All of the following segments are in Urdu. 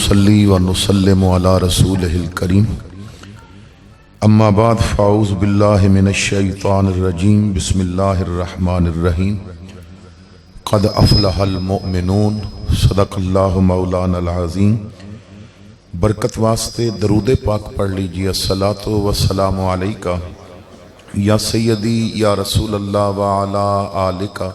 ونصلي ونسلم على رسوله الكريم اما بعد فاعوذ بالله من الشیطان الرجیم بسم اللہ الرحمن الرحیم قد افلح المؤمنون صدق اللہ مولانا العظیم۔ برکت واسطے درود پاک پڑھ لیجیے۔ الصلاۃ والسلام علیکہ یا سیدی یا رسول اللہ وعلی آلکہ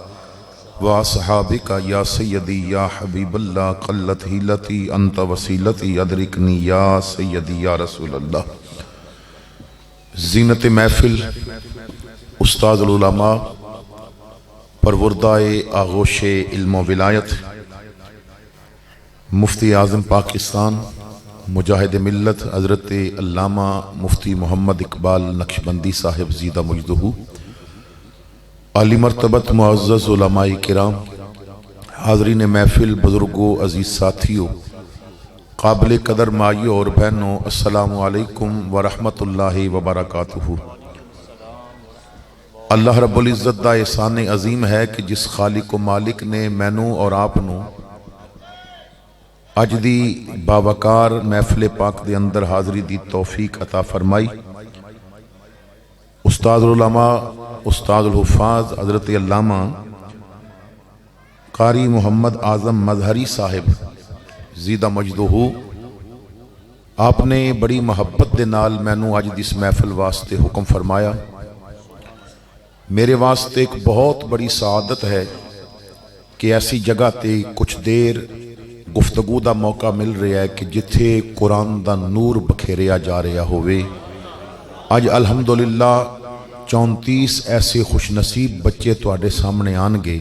واصحابکا یا سیدی یا حبیب اللہ قلت حیلتی انت وسیلتی ادرکنی یا سیدی یا رسول اللہ۔ زینت محفل استاد العلماء پروردہ آغوش علم و ولایت مفتی اعظم پاکستان مجاہد ملت حضرت علامہ مفتی محمد اقبال نقشبندی صاحب زیدہ مجدہ، عالی مرتبت معزز علماء کرام، حاضرین محفل، بزرگوں، عزیز ساتھیوں، قابل قدر مائیوں اور بہنوں، السلام علیکم ورحمۃ اللہ وبرکاتہ۔ اللہ رب العزت دا احسان عظیم ہے کہ جس خالق و مالک نے مینوں اور آپ نو اج دی باوقار محفل پاک دے اندر حاضری دی توفیق عطا فرمائی۔ استاد العلماء، استاد الحفاظ حضرت علامہ قاری محمد اعظم مظہری صاحب زیدہ مجدہ، آپ نے بڑی محبت دے نال مینوں اج دی اس محفل واسطے حکم فرمایا۔ میرے واسطے ایک بہت بڑی سعادت ہے کہ ایسی جگہ تے کچھ دیر گفتگو دا موقع مل رہا ہے کہ جتھے قرآن دا نور بکھیریا جا رہا ہوئے۔ اج الحمدللہ 34 ایسے خوش نصیب بچے تواڈے سامنے آن گے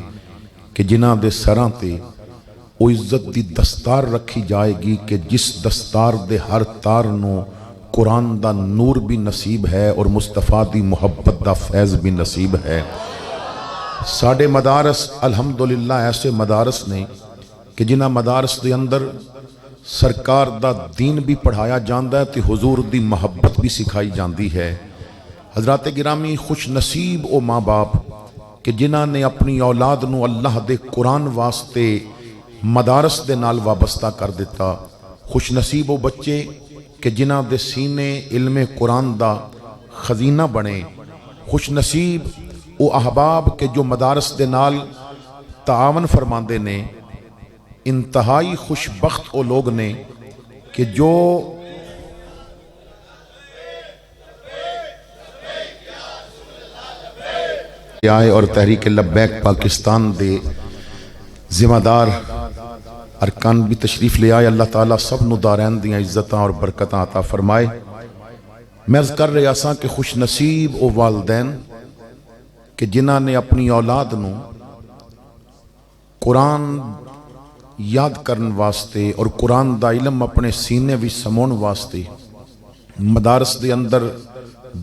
کہ جنہاں دے سراں تے او عزت دی دستار رکھی جائے گی کہ جس دستار دے ہر تار نو قرآن دا نور بھی نصیب ہے اور مصطفیٰ دی محبت دا فیض بھی نصیب ہے۔ ساڈے مدارس الحمدللہ ایسے مدارس نے کہ جنہاں مدارس دے اندر سرکار دا دین بھی پڑھایا جاندا ہے تے حضور دی محبت بھی سکھائی جاندی ہے۔ حضرات گرامی، خوش نصیب او ماں باپ کہ جنہاں نے اپنی اولاد نو اللہ دے قرآن واسطے مدارس دے نال وابستہ کر دیتا۔ خوش نصیب او بچے کہ جنہاں دے سینے علم قرآن دا خزینہ بنے۔ خوش نصیب او احباب کہ جو مدارس دے نال تعاون فرماندے نے۔ انتہائی خوش بخت او لوگ نے کہ جو آئے اور تحریک لبیک پاکستان دے ذمہ دار ارکان بھی تشریف لے آئے۔ اللہ تعالیٰ سب نو دارین دیاں عزتاں اور برکتاں عطا فرمائے۔ میں عرض کر رہا ساں کہ خوش نصیب او والدین کہ جنہاں نے اپنی اولاد نو قرآن یاد کرن واسطے اور قرآن دا علم اپنے سینے وچ سمون واسطے مدارس دے اندر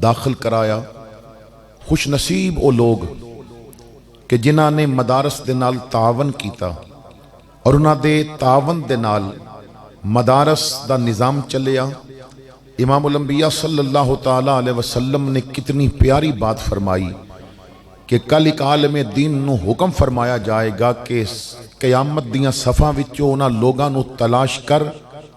داخل کرایا۔ خوش نصیب او لوگ کہ جنہاں نے مدارس دے نال تعاون کیتا اور انہاں دے تعاون دے نال مدارس دا نظام چلیا۔ امام الانبیاء صلی اللہ تعالی علیہ وسلم نے کتنی پیاری بات فرمائی کہ کل ایک عالم دین نو حکم فرمایا جائے گا کہ قیامت دیاں صفاں وچوں انہاں لوگاں نو تلاش کر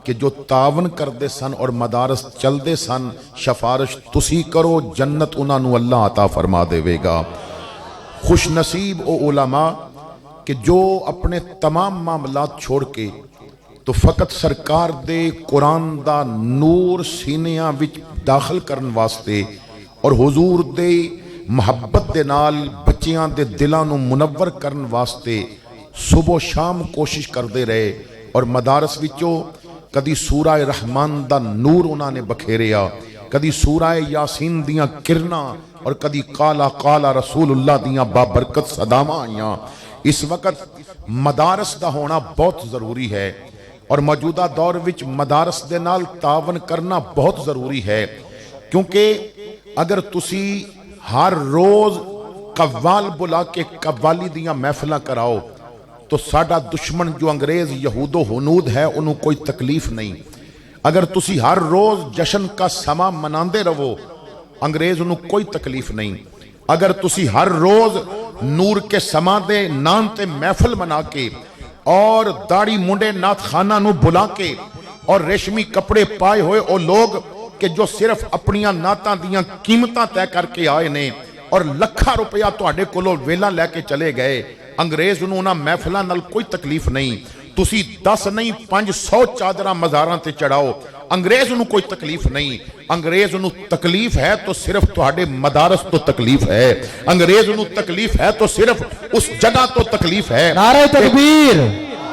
کہ جو تعاون کردے سن اور مدارس چلدے سن، شفارش تسی کرو، جنت انہاں نو اللہ عطا فرما دے گا۔ خوش نصیب او علماء کہ جو اپنے تمام معاملات چھوڑ کے تو فقط سرکار دے قرآن دا نور سینیاں وچ داخل کرن واسطے اور حضور دے محبت دے نال بچیاں دے دلاں نو منور کرن واسطے صبح و شام کوشش کردے رہے اور مدارس وچوں کدی سورہ رحمان دا نور انہاں نے بکھیریا، کدی سورہ یاسین دیاں کرنا اور کدی قالا قالا رسول اللہ دیاں بابرکت صداواں آئیاں۔ اس وقت مدارس دا ہونا بہت ضروری ہے اور موجودہ دور وچ مدارس دے نال تعاون کرنا بہت ضروری ہے، کیونکہ اگر تسی ہر روز قوال بلا کے قوالی دیاں محفلاں کراؤ تو ساڈا دشمن جو انگریز یہود و ہنود ہے انہوں کوئی تکلیف نہیں۔ اگر تسی ہر روز جشن کا سما مناندے رہو انگریز انہوں کوئی تکلیف نہیں۔ اگر تسی ہر روز نور کے سما دے نام تے محفل منا کے اور داڑی منڈے نات خانہ نو بلا کے اور ریشمی کپڑے پائے ہوئے او لوگ کہ جو صرف اپنیاں نعتاں دیاں قیمتاں طے کر کے آئے نے اور لکھاں روپیہ تواڈے کولوں ویلا لے کے چلے گئے. انگریز نوں انہاں محفلاں نال کوئی تکلیف نہیں. تسی 10 نہیں 500 چادراں مزاراں تے چڑھاؤ, انگریز نوں کوئی تکلیف نہیں. انگریز نوں تکلیف ہے تو صرف تواڈے مدارس تو تکلیف ہے. انگریز نوں تکلیف ہے تو صرف اس جگہ تو تکلیف ہے. نعرہ تکبیر,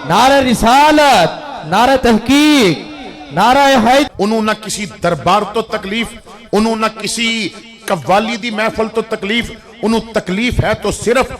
نعرہ رسالت, نعرہ تحقیق, نعرہ حیدر. انہوں نہ کسی دربار تو تکلیف, انہوں نہ کسی قوالی دی محفل تو تکلیف, انہوں تکلیف ہے تو صرف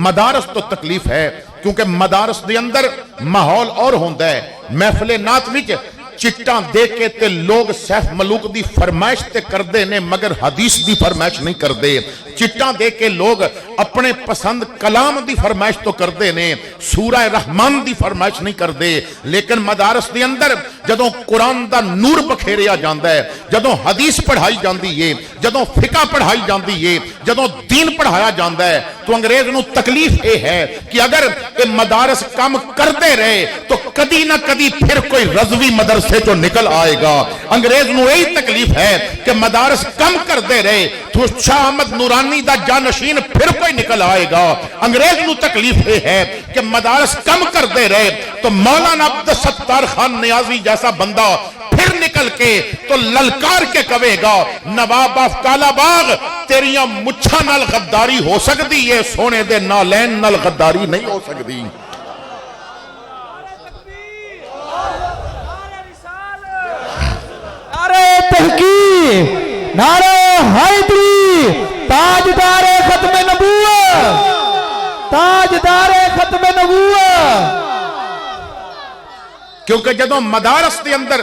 مدارس تو تکلیف ہے. کیونکہ مدارس دے اندر ماحول اور ہوندا ہے. محفل نعت وچ چٹاں دے کے تے لوگ سیف ملوک دی فرمائش تے کردے نے مگر حدیث دی فرمائش نہیں کردے. چٹاں دے کے لوگ اپنے پسند کلام دی فرمائش تو کردے نے, سورہ رحمان دی فرمائش نہیں کردے. لیکن مدارس دے اندر جدوں قرآن دا نور بکھیریا جاندا ہے, جدوں حدیث پڑھائی جاندی ہے, جدوں فقہ پڑھائی جاندی ہے, جدوں دین پڑھایا جاندا ہے, تو انگریز نوں تکلیف اے ہے کہ اگر یہ مدارس کام کردے رہے تو کدی نہ کدی پھر کوئی رضوی مدرسے جو نکل آئے گا. انگریز نوں یہی تکلیف ہے کہ مدارس کم کردے رہے تو شاہ احمد نورانی دا جانشین پھر کوئی نکل آئے گا. انگریز نوں تکلیف یہ ہے کہ مدارس کم کردے رہے تو مولانا عبدالستار خان نیازی جیسا بندہ پھر نکل کے تو للکار کے کہے گا نواب آف کالا باغ تیریاں مچھاں نال غداری ہو سکتی ہے, سونے دے نالین نال غداری نہیں ہو سکتی. نعرہ تحقیق, نعرہ حیدری, تاجدار ختم نبوت, تاجدار ختم نبوت. کیونکہ جدوں مدارس دے اندر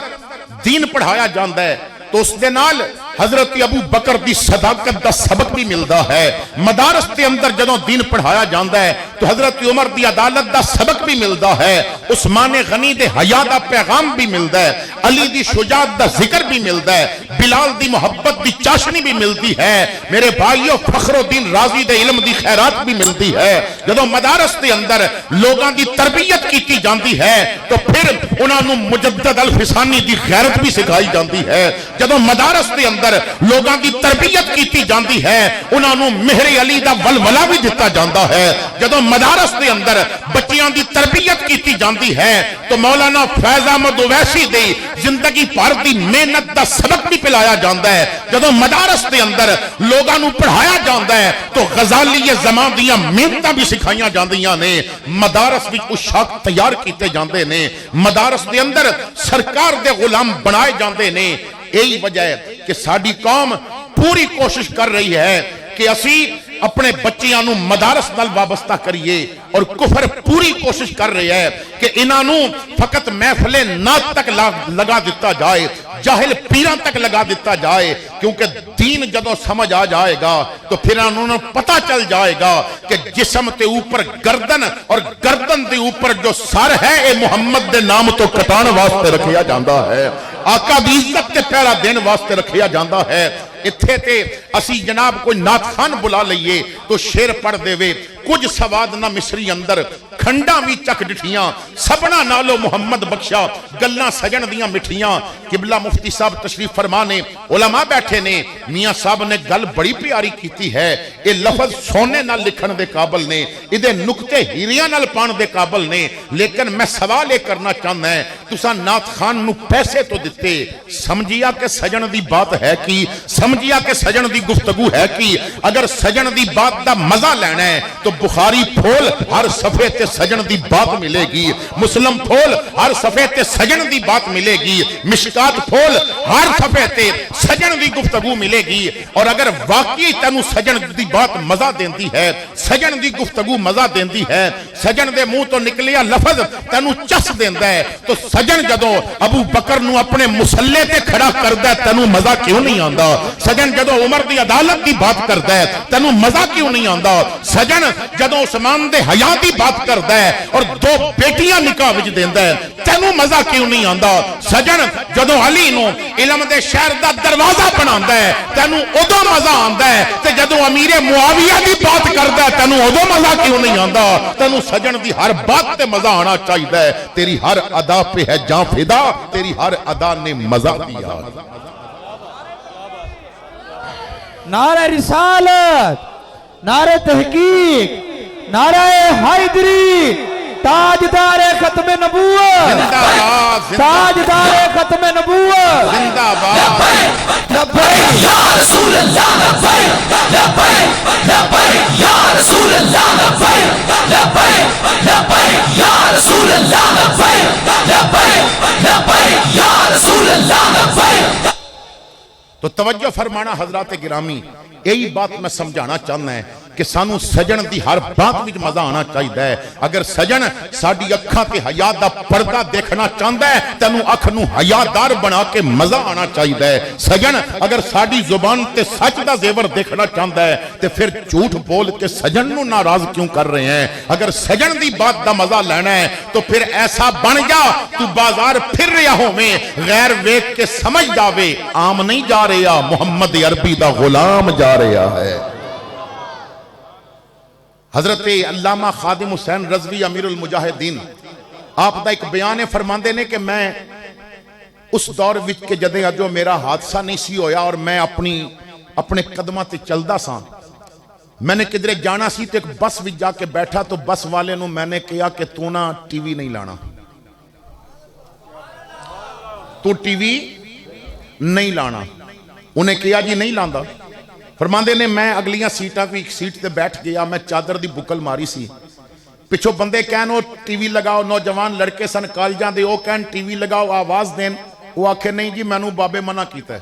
دین پڑھایا جاندا ہے تو اس دے نال حضرت ابو بکر دی صداقت دا سبق بھی ملدا ہے. مدارس دے اندر جدوں دین پڑھایا جاندا ہے تو حضرت عمر دی عدالت دا سبق بھی ملدا ہے, عثمان غنی دے حیا دا پیغام بھی ملدا ہے, علی دی شجاعت دا ذکر بھی ملدا ہے, بلال دی محبت دی چاشنی بھی ملتی ہے. میرے بھائیو فخر الدین رازی دے علم دی خیرات بھی ملتی ہے. جدوں مدارس دے اندر لوگاں دی تربیت کیتی جاندی ہے تو پھر انہاں نوں مجدد الفسانی دی غیرت بھی سکھائی جاندی ہے. جدوں مدارس دے اندر لوگاں دی تربیت کیتی جاندی ہے انہاں نوں مہر علی دا ولولہ بھی دتا جاندا ہے. جدوں مدارس دے اندر بچیاں دی تربیت کیتی جاندی ہے تو مولانا فیض احمد اویسی دی زندگی بھر دی محنت دا سبق بھی پلایا جاندا ہے. جدوں مدارس دے اندر لوگاں نوں پڑھایا جاندا ہے تو غزالی زمان دیاں محنتاں بھی سکھائیاں جاندیاں نے. مدارس وچ اشاق تیار کیتے جاندے نے, مدارس دے اندر سرکار دے غلام بنائے جاندے نے. یہی وجہ ہے کہ ساڈی قوم پوری کوشش کر رہی ہے کہ اسی اپنے بچیاں نوں مدارس نال وابستہ کریے, اور کفر پوری کوشش کر رہی ہے کہ انہاں نوں فقط محفل نعت تک لگا دیتا جائے, جاہل پیراں تک لگا دیتا جائے. کیونکہ دین جدوں سمجھ آ جائے گا تو پھر انہوں پتہ چل جائے گا کہ جسم تے اوپر گردن اور گردن دے اوپر جو سر ہے اے محمد دے نام تو کٹان واسطے رکھیا جاندا ہے, آقا دی عزت تے پہرا دین واسطے رکھیا جاندا ہے. اتھے تے اسی جناب کوئی نعت خان بلا لئیے تو شیر پڑھ دے وے کچھ سواد نہ مصری اندر کھنڈاں بھی چک ڈٹھیاں سبنا نالو محمد بخشا گلاں سجن دیاں مٹھیاں. قبلہ مفتی صاحب تشریف فرمانے, علماء بیٹھے نے, میاں صاحب نے گل بڑی پیاری کیتی ہے. یہ لفظ سونے نال لکھن دے قابل نے, ادھے نکتے ہیریاں نال پان دے قابل نے. لیکن میں سوال یہ کرنا چاہنا ہے تساں نعت خان نو پیسے تو دیتے, سمجھیا کہ سجن دی بات ہے کی, سمجھیا کہ سجن دی گفتگو ہے کی. اگر سجن دی بات دا مزہ لینا ہے تو بخاری پھول ہر صفحے تے سجن دی بات ملے گی, مسلم پھول ہر صفحے تے سجن دی بات ملے گی, مشکات پھول ہر صفحے تے سجن دی گفتگو ملے گی. اور اگر واقعی تینوں سجن دی بات مزہ دیندی ہے, سجن دی گفتگو مزہ دیندی ہے, سجن دے منہ تو نکلیا لفظ تینوں چس دیندا ہے, تو سجن جدوں ابو بکر نو اپنے مسلے تے کھڑا کردا ہے تینوں مزہ کیوں نہیں آندا؟ سجن جدوں عمر دی عدالت دی بات کردا ہے تینوں مزہ کیوں نہیں آندا؟ سجن جدوں عثمان دے حیا دی بات کردا کردا ہے اور 2 بیٹیاں نکاح وچ دیندا ہے تینوں مزہ کیوں نہیں آندا سجن جدوں علی نو علم دے شہر دا دروازہ بناوندا ہے تینوں اودوں مزہ آندا ہے تے جدوں امیر معاویہ دی بات کردا ہے تینوں اودوں مزہ کیوں نہیں آندا تینوں سجن دی ہر بات تے مزہ آنا چاہیے تیری ہر ادا پہ ہے جاں فدا تیری ہر ادا نے مزہ دیا نعرہ رسالت نعرہ تحقیق نعرہ حیدری تاجدار ختم نبوت زندہ باد تاجدار ختم نبوت زندہ باد لبیک یا رسول اللہ لبیک لبیک لبیک یا رسول اللہ لبیک لبیک لبیک یا رسول اللہ لبیک لبیک لبیک یا رسول اللہ لبیک تو توجہ فرمانا حضرات گرامی یہی بات میں سمجھانا چاہنا ہے کہ سانو سجن دی ہر بات وچ مزہ آنا چاہیے اگر سجن ساڈی اکھاں تے حیا دا پردہ دیکھنا چاہندا ہے تینوں اکھ نو حیادار بنا کے مزہ آنا چاہیے سجن اگر ساڈی زبان تے سچ دا زیور دیکھنا چاہندا ہے تے پھر جھوٹ بول کے سجن نو ناراض کیوں کر رہے ہیں اگر سجن دی بات دا مزہ لینا ہے تو پھر ایسا بن جا تو بازار پھر رہا ہوویں غیر ویکھ کے سمجھ جاوے عام نہیں جا رہا محمد عربی دا غلام جا رہا ہے حضرت علامہ خادم حسین رضوی امیر المجاہدین آپ دا ایک بیان فرماندے نے کہ میں اس دور وچ کے جدے جو میرا حادثہ نہیں سی ہویا اور میں اپنے قدمہ تے چلدا ساں میں نے کدھرے جانا سی تے ایک بس وچ جا کے بیٹھا تو بس والے نو میں نے کہا کہ تو نہ ٹی وی نہیں لانا تو ٹی وی نہیں لانا انہیں کہا جی نہیں لاندا فرماندے نے میں اگلیاں سیٹاں بھی ایک سیٹ تے بیٹھ گیا میں چادر دی بکل ماری سی پچھو بندے کہن وہ ٹی وی لگاؤ نوجوان لڑکے سن کالجاں دے وہ کہن ٹی وی لگاؤ آواز دین وہ آکھے نہیں جی میں نو بابے منع کیتا ہے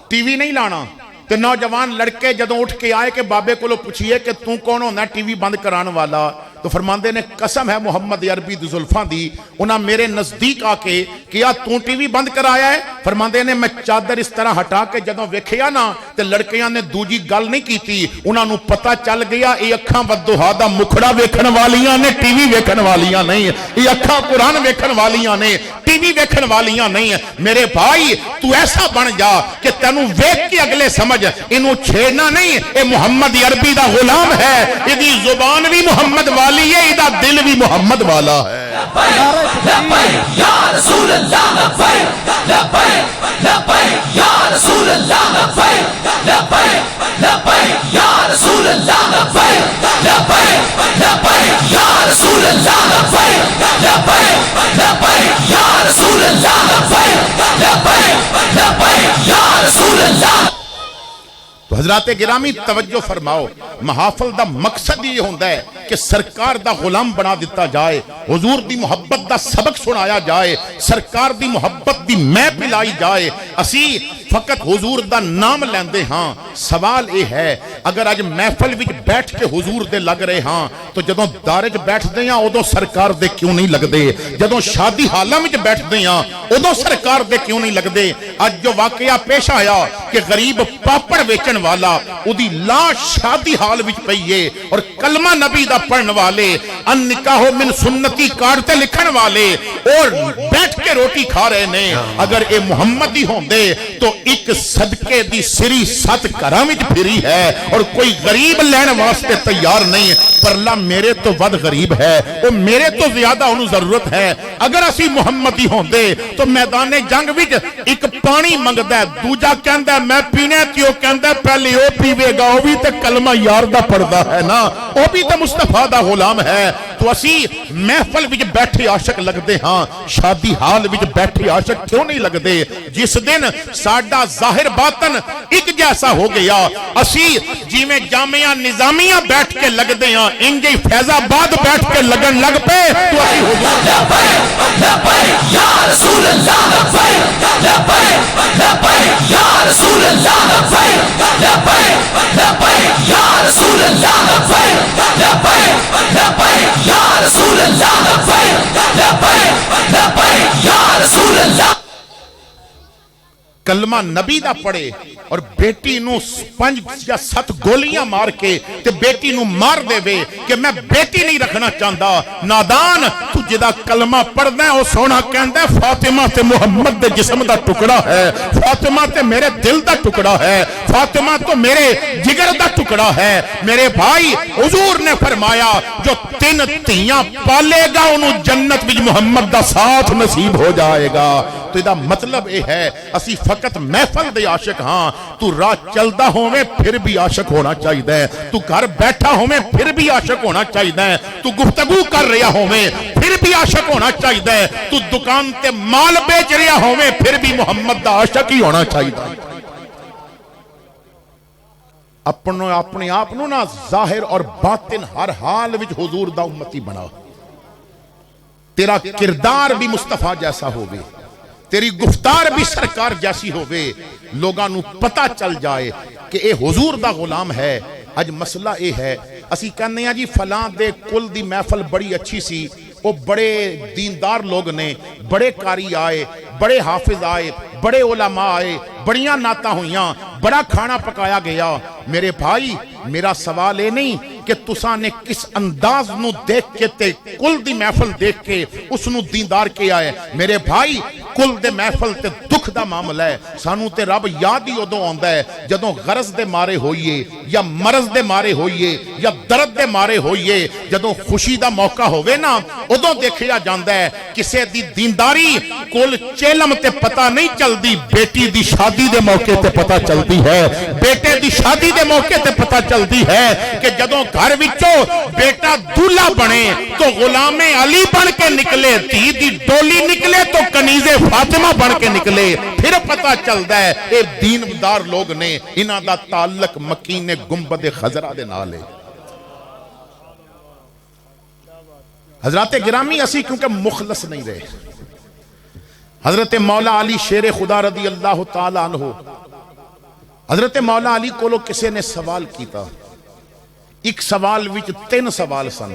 ٹی وی نہیں لانا تے نوجوان لڑکے جدوں اٹھ کے آئے کہ بابے کو لو پوچھئے کہ تو کون ہونا ٹی وی بند کران والا تو فرماندے نے قسم ہے محمد عربی دی زلفاں دی انہاں میرے نزدیک آ کے کیا تو ٹی وی بند کرایا ہے فرماندے نے میں چادر اس طرح ہٹا کے جدوں ویکھیا نا تے لڑکیاں نے دوجی گل نہیں کیتی انہاں نو پتہ چل گیا اے اکھاں ودھوہا دا مکھڑا ویکھن والیاں نے ٹی وی ویکھن والیاں نہیں اے اکھاں قرآن ویکھن والیاں نے ٹی وی ویکھن والیاں نہیں میرے بھائی تو ایسا بن جا کہ تینوں ویکھ کے اگلے سمجھ انہوں چھیڑنا نہیں اے محمد عربی دا غلام ہے ایدی زبان بھی محمد والی ہے ایدہ دل بھی محمد والا ہے لبیک یا رسول اللہ لبیک لبیک لبیک یا رسول اللہ لبیک لبیک لبیک یا رسول اللہ لبیک لبیک لبیک یا رسول اللہ لبیک لبیک لبیک یا رسول اللہ لبیک لبیک لبیک یا رسول اللہ تو حضرات گرامی توجہ فرماؤ محافل دا مقصد یہ ہوندہ ہے کہ سرکار دا غلام بنا دیتا جائے حضور دی محبت دا سبق سنایا جائے سرکار دی محبت دی میں پلائی جائے اسی فقط حضور دا نام لیندے ہاں سوال یہ ہے اگر آج محفل وچ بیٹھ کے حضور دے لگ رہے ہاں تو جدوں دارج بیٹھ دے ہاں ادوں سرکار دے کیوں نہیں لگ دے جدوں شادی حالاں وچ بیٹھ دے ہاں ادوں سرکار دے کیوں نہیں لگ دے اج جو واقعہ پیش آیا کہ غریب پاپڑ ویچن والا اودی لاش شادی حال وچ پئیے اور کلمہ نبی دا پڑھن والے ان نکاح من سنتی کارڈ تے لکھن والے اور بیٹھ کے روٹی کھا رہے نے اگر اے محمدی ہوندے تو ایک صدقے دی سری 7 گھراں وچ پھری ہے اور کوئی غریب لین واسطے تیار نہیں پرلا میرے تو ود غریب ہے وہ میرے تو زیادہ انہوں ضرورت ہے اگر اسی محمدی ہوندے تو میدان جنگ وچ ایک پانی منگدا ہے دوجا کہندا ہے میں پینے تیو کہندا ہے پہلے او پیوے گا او بھی تے کلمہ یار دا پڑھدا ہے نا او بھی تے مصطفیٰ دا غلام ہے تو اسی محفل وچ بیٹھے عاشق لگدے ہاں شادی حال وچ بیٹھے عاشق کیوں نہیں لگدے جس دن ساڈا ظاہر باطن ایک جیسا ہو گیا اسی جی میں جامعہ نظامیہ بیٹھ کے لگدے ہاں انجی فیض آباد بیٹھ کے لگن لگ پے تو اسی حضور لبیک لبیک یا رسول اللہ لبیک لبیک لبیک یا رسول اللہ لبیک لبیک لبیک یا رسول اللہ لبیک لبیک لبیک یا رسول اللہ لبیک لبیک لبیک یا رسول اللہ کلمہ نبی دا پڑھے اور بیٹی نو 5 یا 7 گولیاں مار کے تے بیٹی نو مار دے وے کہ میں بیٹی نہیں رکھنا چاہتا. نادان تو جدا کلمہ پڑھنا ہے او سونا کہندا ہے فاطمہ تے محمد دے جسم دا ٹکڑا ہے, فاطمہ تے میرے دل دا ٹکڑا ہے, فاطمہ تو میرے جگر دا ٹکڑا ہے. میرے بھائی حضور نے فرمایا جو 3 تیاں پالے گا انہوں جنت وچ محمد دا ساتھ نصیب ہو جائے گا. تو دا مطلب یہ ہے اسی فقط محفل دے عاشق ہاں. تو راہ چلدا ہوویں پھر بھی عاشق ہونا چاہیے, تو گھر بیٹھا ہوویں پھر بھی عاشق ہونا چاہیے, تو گفتگو کر رہا ہوویں پھر بھی عاشق ہونا چاہیے, تو دکان تے مال بیچ رہا ہوویں پھر بھی محمد دا عاشق ہی ہونا چاہیے. اپنے آپ نو نا ظاہر اور باطن ہر حال وچ حضور دا امتی بنا. تیرا کردار بھی مصطفیٰ جیسا ہووے, تیری گفتار بھی سرکار جیسی ہووے, لوگاں نو پتہ چل جائے کہ اے حضور دا غلام ہے. اج مسئلہ اے ہے اسی کہنے ہیں جی فلاں دے کل دی محفل بڑی اچھی سی, وہ بڑے دیندار لوگ نے, بڑے قاری آئے, بڑے حافظ آئے, بڑے علماء آئے, بڑیاں نعتاں ہویاں, بڑا کھانا پکایا گیا. میرے بھائی میرا سوال اے نہیں کہ تساں نے کس انداز نو دیکھ کے تے کل دی محفل دیکھ کے اس نو دیندار کے آئے. میرے بھائی کل دے محفل تے دکھ دا معاملہ ہے. سانو تے رب یاد ہی ادوں آندا ہے جدوں غرض دے مارے ہوئیے یا مرض دے مارے ہوئیے یا درد دے مارے ہوئیے, جدوں خوشی دا موقع ہوئے نا ادوں دیکھیا جاندا ہے. کسے دی دینداری کل چیلم تے پتہ نہیں چلدی, بیٹی دی شادی دے موقع تے پتہ چلدی ہے, بیٹے دی شادی دے موقع تے پتہ چلدی ہے کہ جدوں گھر وچوں بیٹا دولہا بنے تو غلام علی بن کے نکلے, دھی دی ڈولی نکلے تو کنیز فاطمہ بن کے نکلے, پھر پتہ چلدا ہے اے دیندار لوگ نے, انہاں دا تعلق مکین گنبد خضرا دے نال ہے. حضرات گرامی اسی کیونکہ مخلص نہیں رہے. حضرت مولا علی شیر خدا رضی اللہ تعالی عنہ, حضرت مولا علی کو کسے نے سوال کیتا, ایک سوال وچ 3 سوال سن.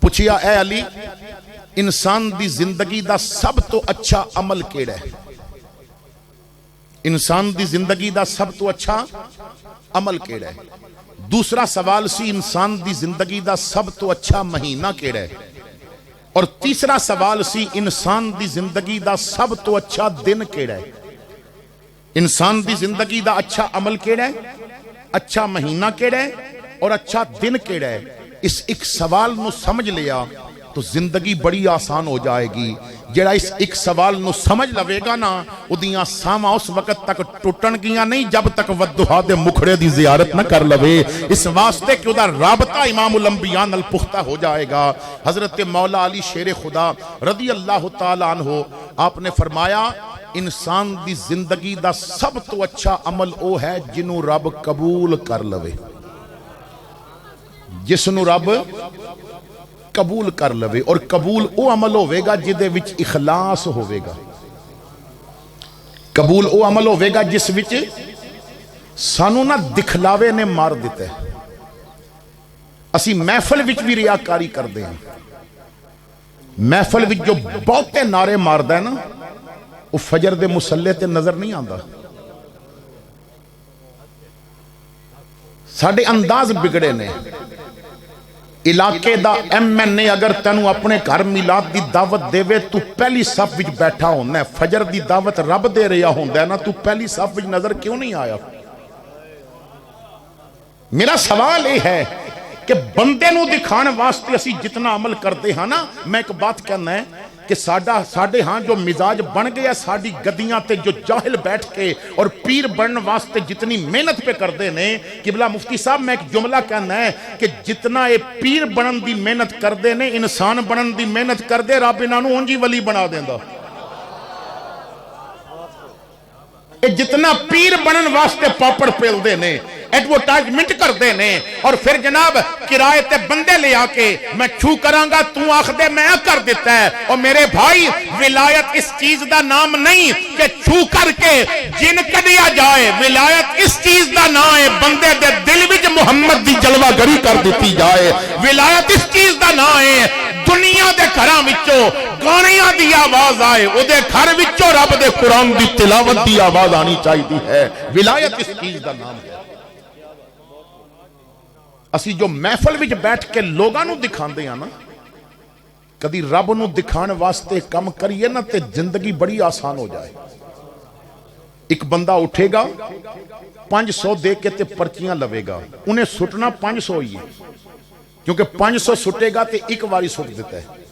پوچھیا اے علی انسان دی زندگی دا سب تو اچھا عمل کیڑا ہے؟ انسان دی زندگی دا سب تو اچھا عمل کیڑا ہے؟ دوسرا سوال سی انسان دی زندگی دا سب تو اچھا مہینہ کیڑا ہے؟ اور تیسرا سوال سی انسان دی زندگی دا سب تو اچھا دن کیڑا ہے؟ انسان دی زندگی دا اچھا عمل کیڑا ہے, اچھا مہینہ کیڑا ہے اور اچھا دن کیڑا ہے؟ اس ایک سوال نو سمجھ لیا تو زندگی بڑی آسان ہو جائے گی. جڑا اس ایک سوال نو سمجھ لوے گا نا اودیاں ساواں اس وقت تک ٹوٹن گیاں نہیں جب تک ودھا دے مکھڑے دی زیارت نہ کر لوے. اس واسطے کہ دا رابطہ امام الانبیاء نال پختہ ہو جائے گا. حضرت مولا علی شیر خدا رضی اللہ تعالی عنہ آپ نے فرمایا انسان دی زندگی دا سب تو اچھا عمل او ہے جنوں رب قبول کر لوے, جس نو رب قبول کر لوے. اور قبول او عمل ہوئے گا جدے وچ اخلاص ہوئے گا, قبول او عمل ہوئے گا جس وچ سانو نہ دکھلاوے نے مار دیتا ہے. اسی محفل وچ بھی ریاکاری کر دیں, محفل وچ جو بہتے نعرے ماردا ہے نا وہ فجر دے مسلے تے نظر نہیں آندا. ساڑھے انداز بگڑے نے. علاقے دا ایم این اے اگر تینو اپنے گھر میلاد دی دعوت دے وے تو پہلی صف وچ بیٹھا ہونا ہے, فجر دی دعوت رب دے رہا ہوندہ ہے نا, تو پہلی صف وچ نظر کیوں نہیں آیا؟ میرا سوال یہ ہے کہ بندے نو دکھان واسطے اسی جتنا عمل کرتے ہیں نا, میں ایک بات کہنا ہے کہ ساڑھے ہاں جو مزاج بن گیا ساڑھی گدیاں تے جو جاہل بیٹھ کے اور پیر بنن واسطے جتنی محنت پہ کردے نے. قبلہ مفتی صاحب میں ایک جملہ کہنا ہے کہ جتنا اے پیر بنن دی محنت کردے نے انسان بنن دی محنت کردے رب انہاں نوں اونجی ولی بنا دیندا. اے جتنا پیر بنن واسطے پاپڑ پیل دے نے ایڈورٹائزمنٹ کر دے نے اور پھر جناب کرائے تے بندے لے آ کے میں چھو کرانگا تو آخ دے میں کر دیتا ہے. اور میرے بھائی ولایت اس چیز دا نام نہیں کہ چھو کر کے جن کڈیا جائے, ولایت اس چیز دا نام ہے بندے دے دل وچ محمد دی جلوہ گری کر دیتی جائے. ولایت اس چیز دا نام ہے دنیا دے گھراں وچوں گانیاں دی آواز آئے او دے گھر وچوں رب دے قرآن دی تلاوت دی آواز آنی چاہیے ہے ولایت اس چیز دا نام ہے اسی جو محفل وچ بیٹھ کے لوگاں نو دکھاندے ہیں نا کدی رب نو دکھان واسطے کم کریے نا تے زندگی بڑی آسان ہو جائے ایک بندہ اٹھے گا 500 دے کے تے پرچیاں لوے گا انہیں سٹنا 500 ہی ہے کیونکہ 500 سٹے گا تے ایک واری سٹ دیتا ہے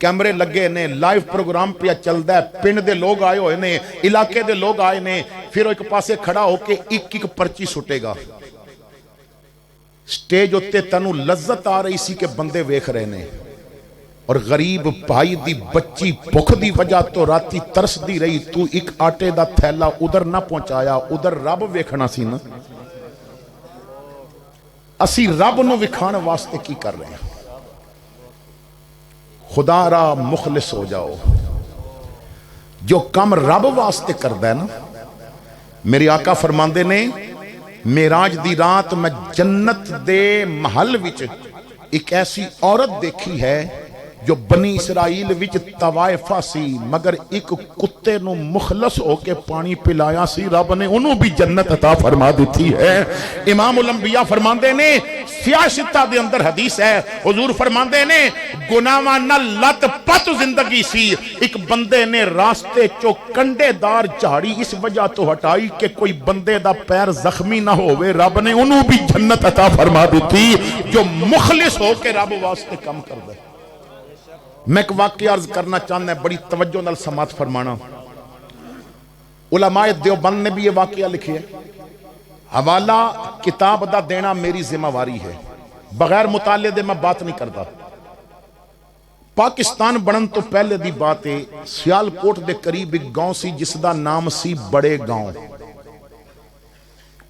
کیمرے لگے نے لائیو پروگرام پہ چلدا ہے پنڈ دے لوگ آئے ہوئے نے علاقے دے لوگ آئے نے پھر ایک پاسے کھڑا ہو کے ایک پرچی سٹے گا سٹیج ہوتے تنو لذت آ رہی سی کہ بندے ویکھ رہے نے اور غریب بھائی دی بچی بھوک دی وجہ تو راتی ترس دی رہی تو ایک آٹے دا تھیلا ادھر نہ پہنچایا ادھر رب ویکھنا سی نا اسی رب نو وکھان واسطے کی کر رہے ہیں خدا را مخلص ہو جاؤ جو کم رب واسطے کردہ ہے نا میرے آقا فرماندے نے معراج دی رات میں جنت دے محل وچ ایک ایسی عورت دیکھی ہے جو بنی اسرائیل وچ طوائفہ سی مگر ایک کتے نو مخلص ہو کے پانی پلایا سی رب نے انہوں بھی جنت عطا فرما دیتی ہے امام الانبیاء فرماندے نے سیاستہ دے اندر حدیث ہے حضور فرماندے نے گناہاں نال لت پت زندگی سی ایک بندے نے راستے چو کنڈے دار جھاڑی اس وجہ تو ہٹائی کہ کوئی بندے دا پیر زخمی نہ ہوئے رب نے انہوں بھی جنت عطا فرما دیتی جو مخلص ہو کے رب واسطے کم کر دے میں ایک واقعہ عرض کرنا چاہتا ہے بڑی توجہ نال سماعت فرمانا علماء دیوبند نے بھی یہ واقعہ لکھے ہے حوالہ کتاب دا دینا میری ذمہ واری ہے بغیر مطالعے دے میں بات نہیں کرتا پاکستان بنن تو پہلے دی بات ہے سیالکوٹ دے قریب ایک گاؤں سی جس دا نام سی بڑے گاؤں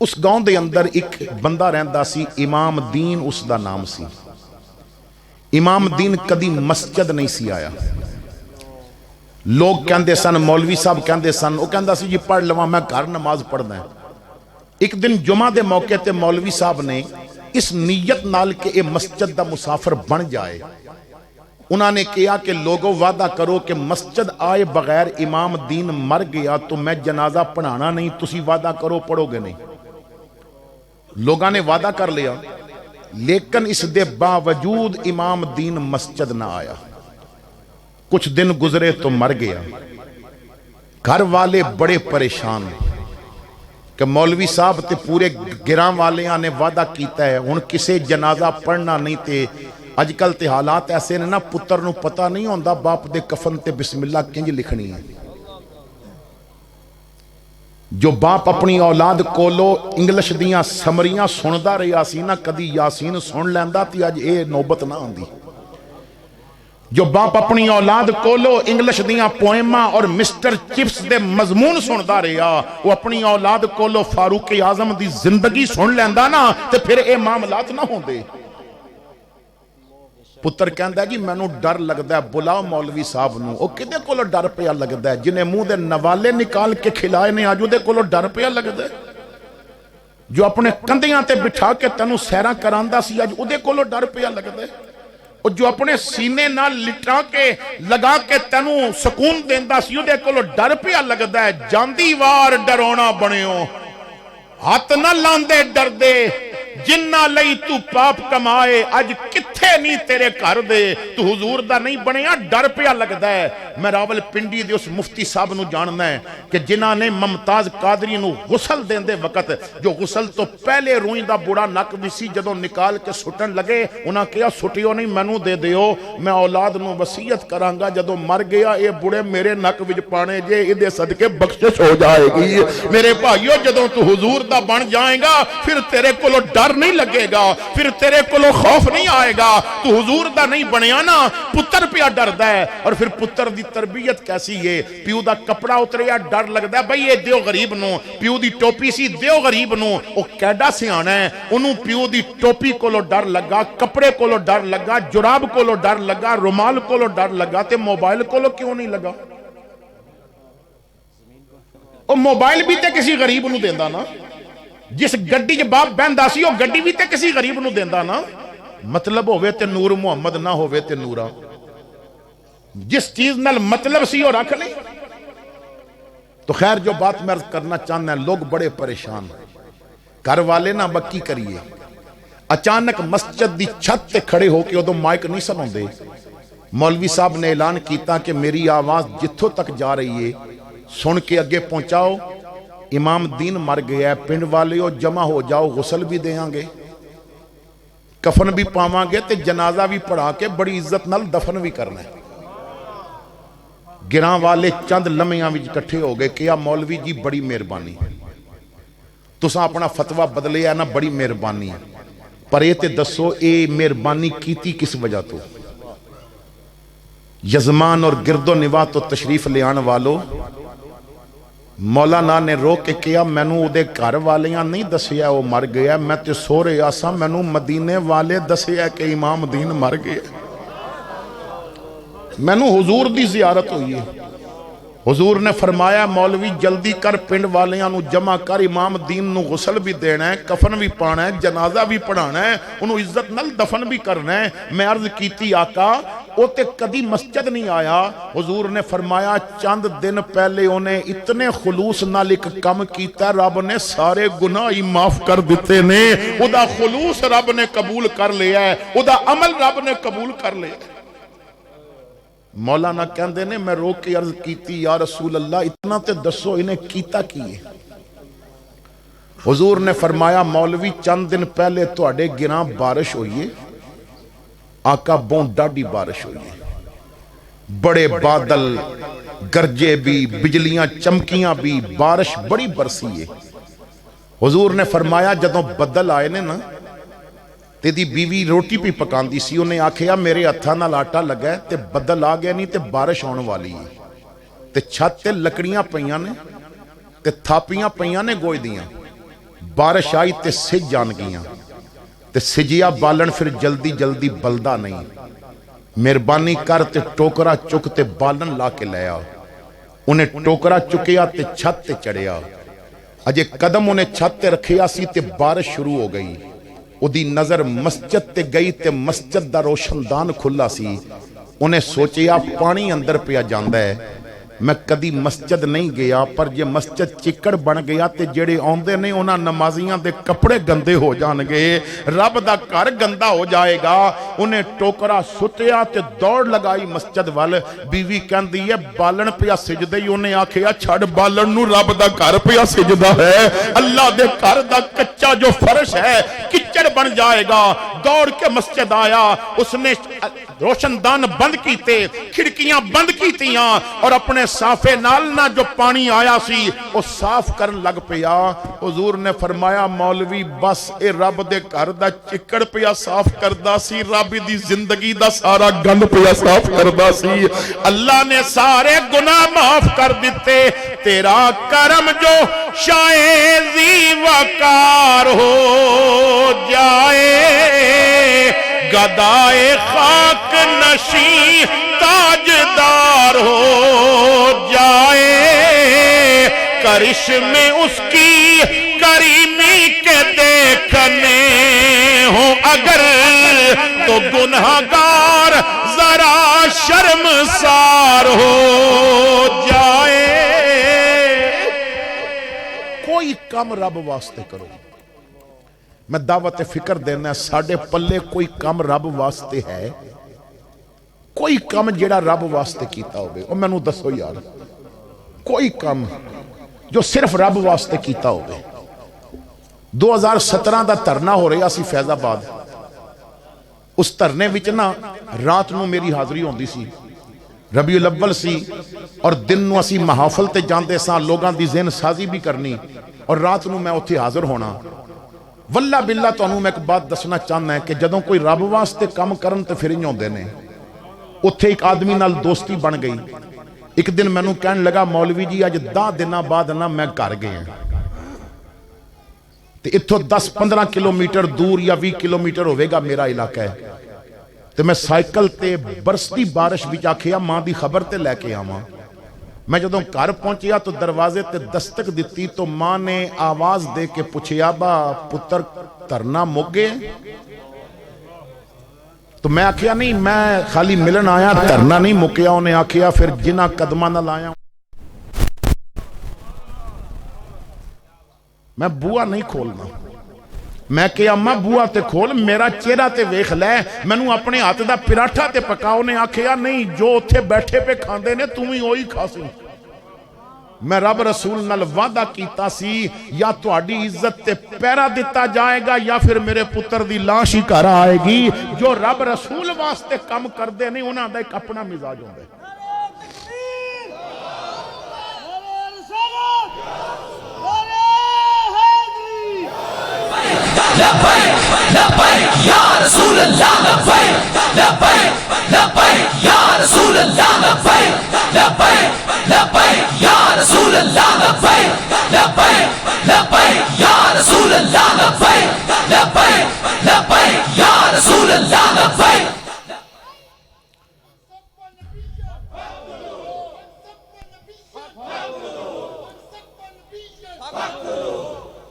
اس گاؤں دے اندر ایک بندہ رہندا سی امام دین اس دا نام سی امام دین کدی مسجد نہیں سی آیا لوگ کہندے سن مولوی صاحب کہندے سن وہ کہندا سی جی پڑھ لواں میں گھر نماز پڑھنا ہے ایک دن جمعہ دے موقع تے مولوی صاحب نے اس نیت نال کہ اے مسجد دا مسافر بن جائے انہوں نے کہا کہ لوگوں وعدہ کرو کہ مسجد آئے بغیر امام دین مر گیا تو میں جنازہ پڑھانا نہیں تسی وعدہ کرو پڑھو گے نہیں لوگاں نے وعدہ کر لیا لیکن اس دے باوجود امام دین مسجد نہ آیا کچھ دن گزرے تو مر گیا گھر والے بڑے پریشان کہ مولوی صاحب تے پورے گرام والے نے وعدہ کیتا ہے ہن کسے جنازہ پڑھنا نہیں تے اج کل تے حالات ایسے نے نا پتر نو پتہ نہیں ہوندا باپ دے کفن تے بسم اللہ کنج لکھنی ہے جو باپ اپنی اولاد کولو انگلش دیاں سمریاں سندا رہیا سی نا کدی یاسین سن لیندا تے اج اے نوبت نہ آندی جو باپ اپنی اولاد کولو انگلش دیاں پوئماں اور مسٹر چپس دے مضمون سندا رہیا وہ اپنی اولاد کولو فاروق اعظم دی زندگی سن لیندا نا تے پھر اے معاملات نہ ہوندے پتر کہندا ہے کہ مینوں ڈر لگدا ہے بلاؤ مولوی صاحب نو او کدے کولو ڈر پیا لگدا ہے جنہیں منہ دے نوالے نکال کے کھلائے نے اج دے کولو ڈر پیا لگدا ہے جو اپنے کندیاں تے بٹھا کے تینوں سیراں کراندا سی اج اودے کولو ڈر پیا لگدا ہے اور جو اپنے سینے نال لٹا کے لگا کے تینوں سکون دیندا سی اودے کولو ڈر پیا لگدا ہے جاندی وار ڈرونا بنیو ہاتھ نہ لاندے ڈر دے جنہ لئی تو پاپ کمائے اج کتھے نہیں تیرے کر دے تو حضور دا نہیں بنیا ڈر پیا لگدا ہے میں راول پنڈی دے اس مفتی صاحب نو جاننا ہے کہ جنہ نے ممتاز قادری نو غسل دین دے وقت جو غسل تو پہلے روئیں دا بڑا نک بھی سی جدوں نکال کے سٹن لگے انہاں کہا سٹیو نہیں مینوں دے دیو میں اولاد نو وصیت کرانگا جدوں مر گیا اے بڑے میرے نک وچ پانے جے ادے صدقے بخشش ہو جائے گی میرے بھائیو جدوں تو حضور دا بن جائے گا پھر تیرے کولو ڈر نہیں لگے گا پھر تیرے کولو خوف نہیں آئے گا تو حضور دا نہیں بنیا نا پتر پیا ڈردا ہے اور پھر پتر دی تربیت کیسی ہے پیو دا کپڑا اتریا ڈر لگدا ہے بھئی اے دیو غریب نو پیو دی ٹوپی سی دیو غریب نو او کیڈا سیانا ہے انہوں پیو دی ٹوپی کولو ڈر لگا کپڑے کولو ڈر لگا جراب کولو ڈر لگا رومال کولو ڈر لگا تے موبائل کولو کیوں نہیں لگا او موبائل بھی تے کسی غریب نو دیندا نا جس گڈی جو باپ بہندا سی وہ گڈی بھی تے کسی غریب نو دیندا نا مطلب ہوئے تے نور محمد نہ ہوئے تے نورا جس چیز نال مطلب سی وہ رکھ لی۔ تو خیر جو بات میں عرض کرنا چاہنا ہے، لوگ بڑے پریشان، گھر والے نہ بکی کریے، اچانک مسجد دی چھت تے کھڑے ہو کے ادو مائک نہیں سناؤندے، مولوی صاحب نے اعلان کیتا کہ میری آواز جتھوں تک جا رہی ہے سن کے اگے پہنچاؤ، امام دین مر گیا ہے، پنڈ والے ہو جمع ہو جاؤ، غسل بھی دیاں گے، کفن بھی پاواں گے تے جنازہ بھی پڑھا کے بڑی عزت نال دفن بھی کرنا ہے۔ گراں والے چند لمحیاں وچ اکٹھے ہو گئے کہ مولوی جی بڑی مہربانی، تساں اپنا فتویٰ بدلے ہے نا، بڑی مہربانی، پر یہ تے دسو اے مہربانی کیتی کس وجہ تو؟ یزمان اور گرد و نواح تو تشریف لے آن والو، مولانا نے رو کے کیا مینوں دے گھر والیاں نہیں دسیا وہ مر گیا، میں تے سو رہا سا، مینوں مدینے والے دسیا کہ امام دین مر گیا، مینوں حضور دی زیارت ہوئی ہے۔ حضور نے فرمایا مولوی جلدی کر، پنڈ والیاں نو جمع کر، امام دین نو غسل بھی دینا ہے، کفن بھی پانا ہے، جنازہ بھی پڑھانا ہے، انہوں عزت نال دفن بھی کرنا ہے۔ میں عرض کیتی آقا او تے کدی مسجد نہیں آیا؟ حضور نے فرمایا چند دن پہلے انہیں اتنے خلوص نال ایک کم کیتا، رب نے سارے گناہ ہی معاف کر دیتے نے، او دا خلوص رب نے قبول کر لیا ہے، او دا عمل رب نے قبول کر لیا ہے۔ مولانا کہندے نے میں رو کے عرض کیتی یا رسول اللہ اتنا تے دسو انہیں کیتا کیے؟ حضور نے فرمایا مولوی چند دن پہلے تواڈے گراں بارش ہوئی ہے، آقا بون ڈاڈی بارش ہوئی ہے، بڑے بادل گرجے بھی، بجلیاں چمکیاں بھی، بارش بڑی برسی ہے۔ حضور نے فرمایا جدوں بدل آئے نے نا، تیری بیوی روٹی پی پکاندی سی، انہیں آکھیا میرے ہتھاں نال آٹا لگا ہے تے بدل آ گیا نہیں تے بارش آن والی ہے، تے چھت تے لکڑیاں پیاں نے تے تھاپیاں پیاں نے گوئی دیاں، بارش آئی تے سج جان گیاں تے سجیا بالن پھر جلدی جلدی بلدا نہیں، مہربانی کر تے ٹوکرا چک تے بالن لا کے لیا، انہیں ٹوکرا چکیا تے چھت تے چڑھیا، اجے قدم انہیں چھت تے رکھیا سی تے بارش شروع ہو گئی، دی نظر مسجد تے گئی تے مسجد دا روشن دان کھلا سی، انہیں سوچیا پانی اندر پیا جاندہ ہے، میں کدی مسجد نہیں گیا پر یہ مسجد چکڑ بن گیا تے جڑے آندے نے انہاں نمازیاں دے کپڑے گندے ہو جانگے، رب دا گھر گندا ہو جائے گا۔ انہیں ٹوکرا سٹیا تے دوڑ لگائی مسجد وال، بیوی کہندی ہے بالن پیا سجدے ہی، انہیں آکھیا چھڑ بالن نو، رب دا گھر پیا سجدہ ہے، اللہ دے گھر دا کچا جو فرش ہے کچڑ بن جائے گا۔ دوڑ کے مسجد آیا، اس نے روشن دان بند کیتے، کھڑکیاں بند کیتیاں، اور اپنے صافے نالنا جو پانی آیا سی وہ صاف کرن لگ پیا۔ حضور نے فرمایا مولوی بس اے رب دے گھر دا چکڑ پیا صاف کردا سی، رب دی زندگی دا سارا گند پیا صاف کردا سی، اللہ نے سارے گناہ معاف کر دیتے۔ تیرا کرم جو شائزی وقار ہو جائے، گدائے خاک نشیں تاجدار ہو جائے، کرشمے اس کی کریمی کے دیکھنے ہوں اگر تو گنہگار ذرا شرمسار ہو جائے۔ کوئی کم رب واسطے کرو، میں دعوت فکر دینا ساڑھے پلے کوئی کم رب واسطے ہے، کوئی کم جیڑا رب واسطے کیتا ہوگے، اور میں نو دسو یار کوئی کم جو صرف رب واسطے کیتا ہوگے۔ 2017 دا ترنا ہو رہا سی فیض آباد، اس ترنے وچنا رات نو میری حاضری ہوندی سی، ربیع الاول سی، اور دن نو اسی محافل تے جاندے ساں، لوگاں دی ذہن سازی بھی کرنی، اور رات نو میں اتھے حاضر ہونا۔ واللہ باللہ تو انہوں میں ایک بات دسنا چاہنا ہے کہ جدوں کوئی رب واسطے کم کرن تے پھر ہی ہوندے نے۔ اتھے ایک آدمی نال دوستی بن گئی، ایک دن میں نو کہنے لگا مولوی جی آج 10 دنہ بعد نا میں گھر گئے ہیں، تے اتھو 10-15 کلومیٹر دور یا 20 کلومیٹر ہوئے گا میرا علاقہ ہے، تے میں سائیکل تے برستی بارش بھی آکھیا ماں دی خبر تے لے کے آواں۔ میں جدوں گھر پہنچیا تو دروازے تے دستک دیتی تو ماں نے آواز دے کے پوچھیا با پتر ترنا مک گئے؟ تو میں آخیا نہیں میں خالی ملن آیا دھرنا نہیں مکیا انہیں آخیا پھر جنہ قدمہ نہ لایا میں بوا نہیں کھولنا میں کہ اما بوا تے کھول میرا چہرہ تے ویکھ لے مینوں اپنے ہاتھ دا پراٹھا تے پکاؤ نے آکھیا نہیں جو اتھے بیٹھے پہ کھاندے نے تم ہی وہی کھا سی میں رب رسول نال وعدہ کیتا سی یا تہاڈی عزت تے پیرا دتا جائے گا یا پھر میرے پتر دی لاش ہی گھر آئے گی جو رب رسول واسطے کم کردے نہیں انہاں دا ایک اپنا مزاج ہوندا ہے لبیک لبیک یا رسول اللہ لبیک لبیک لبیک یا رسول اللہ لبیک لبیک لبیک یا رسول اللہ لبیک لبیک لبیک یا رسول اللہ لبیک لبیک لبیک یا رسول اللہ لبیک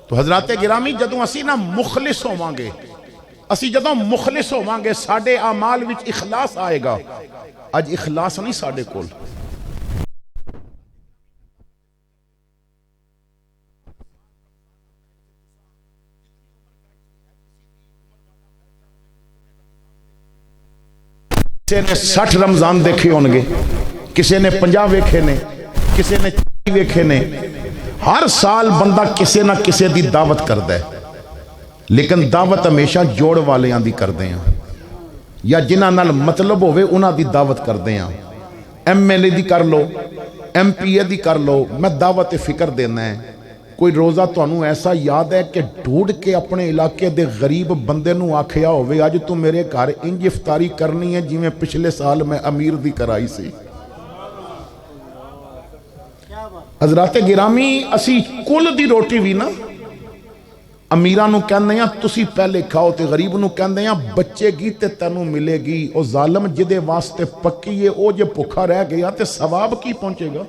تو حضرات گرامی جدوں اسی نا مخلص ہووانگے اسی جدوں مخلص ہووانگے ساڈے اعمال وچ اخلاص آئے گا اج اخلاص نہیں ساڈے کول کسی نے 60 رمضان دیکھے ہونگے کسی نے 50 ویکھے نے کسی نے 40 ویکھے نے ہر سال بندہ کسی نہ کسی دی دعوت کردا ہے لیکن دعوت ہمیشہ جوڑ والیاں دی کردے ہیں یا جنہاں نال مطلب ہوئے انہاں دی دعوت کردے ہیں ایم ایل اے دی کر لو ایم پی اے دی کر لو میں دعوت فکر دینا ہے کوئی روزہ تو انہوں ایسا یاد ہے کہ ڈھونڈ کے اپنے علاقے دے غریب بندے نو آکھیا ہوئے آج تو میرے گھر انج افطاری کرنی ہے جی میں پچھلے سال میں امیر دی کرائی سی حضرات گرامی اسی کل دی روٹی بھی نا امیرانو کہنے ہیں تسی پہلے کھاؤ تے غریب نو کہنے ہیں بچے گی تے تنو ملے گی او ظالم جدے واسطے پکی ہے او جے بھوکا رہ گیا تے ثواب کی پہنچے گا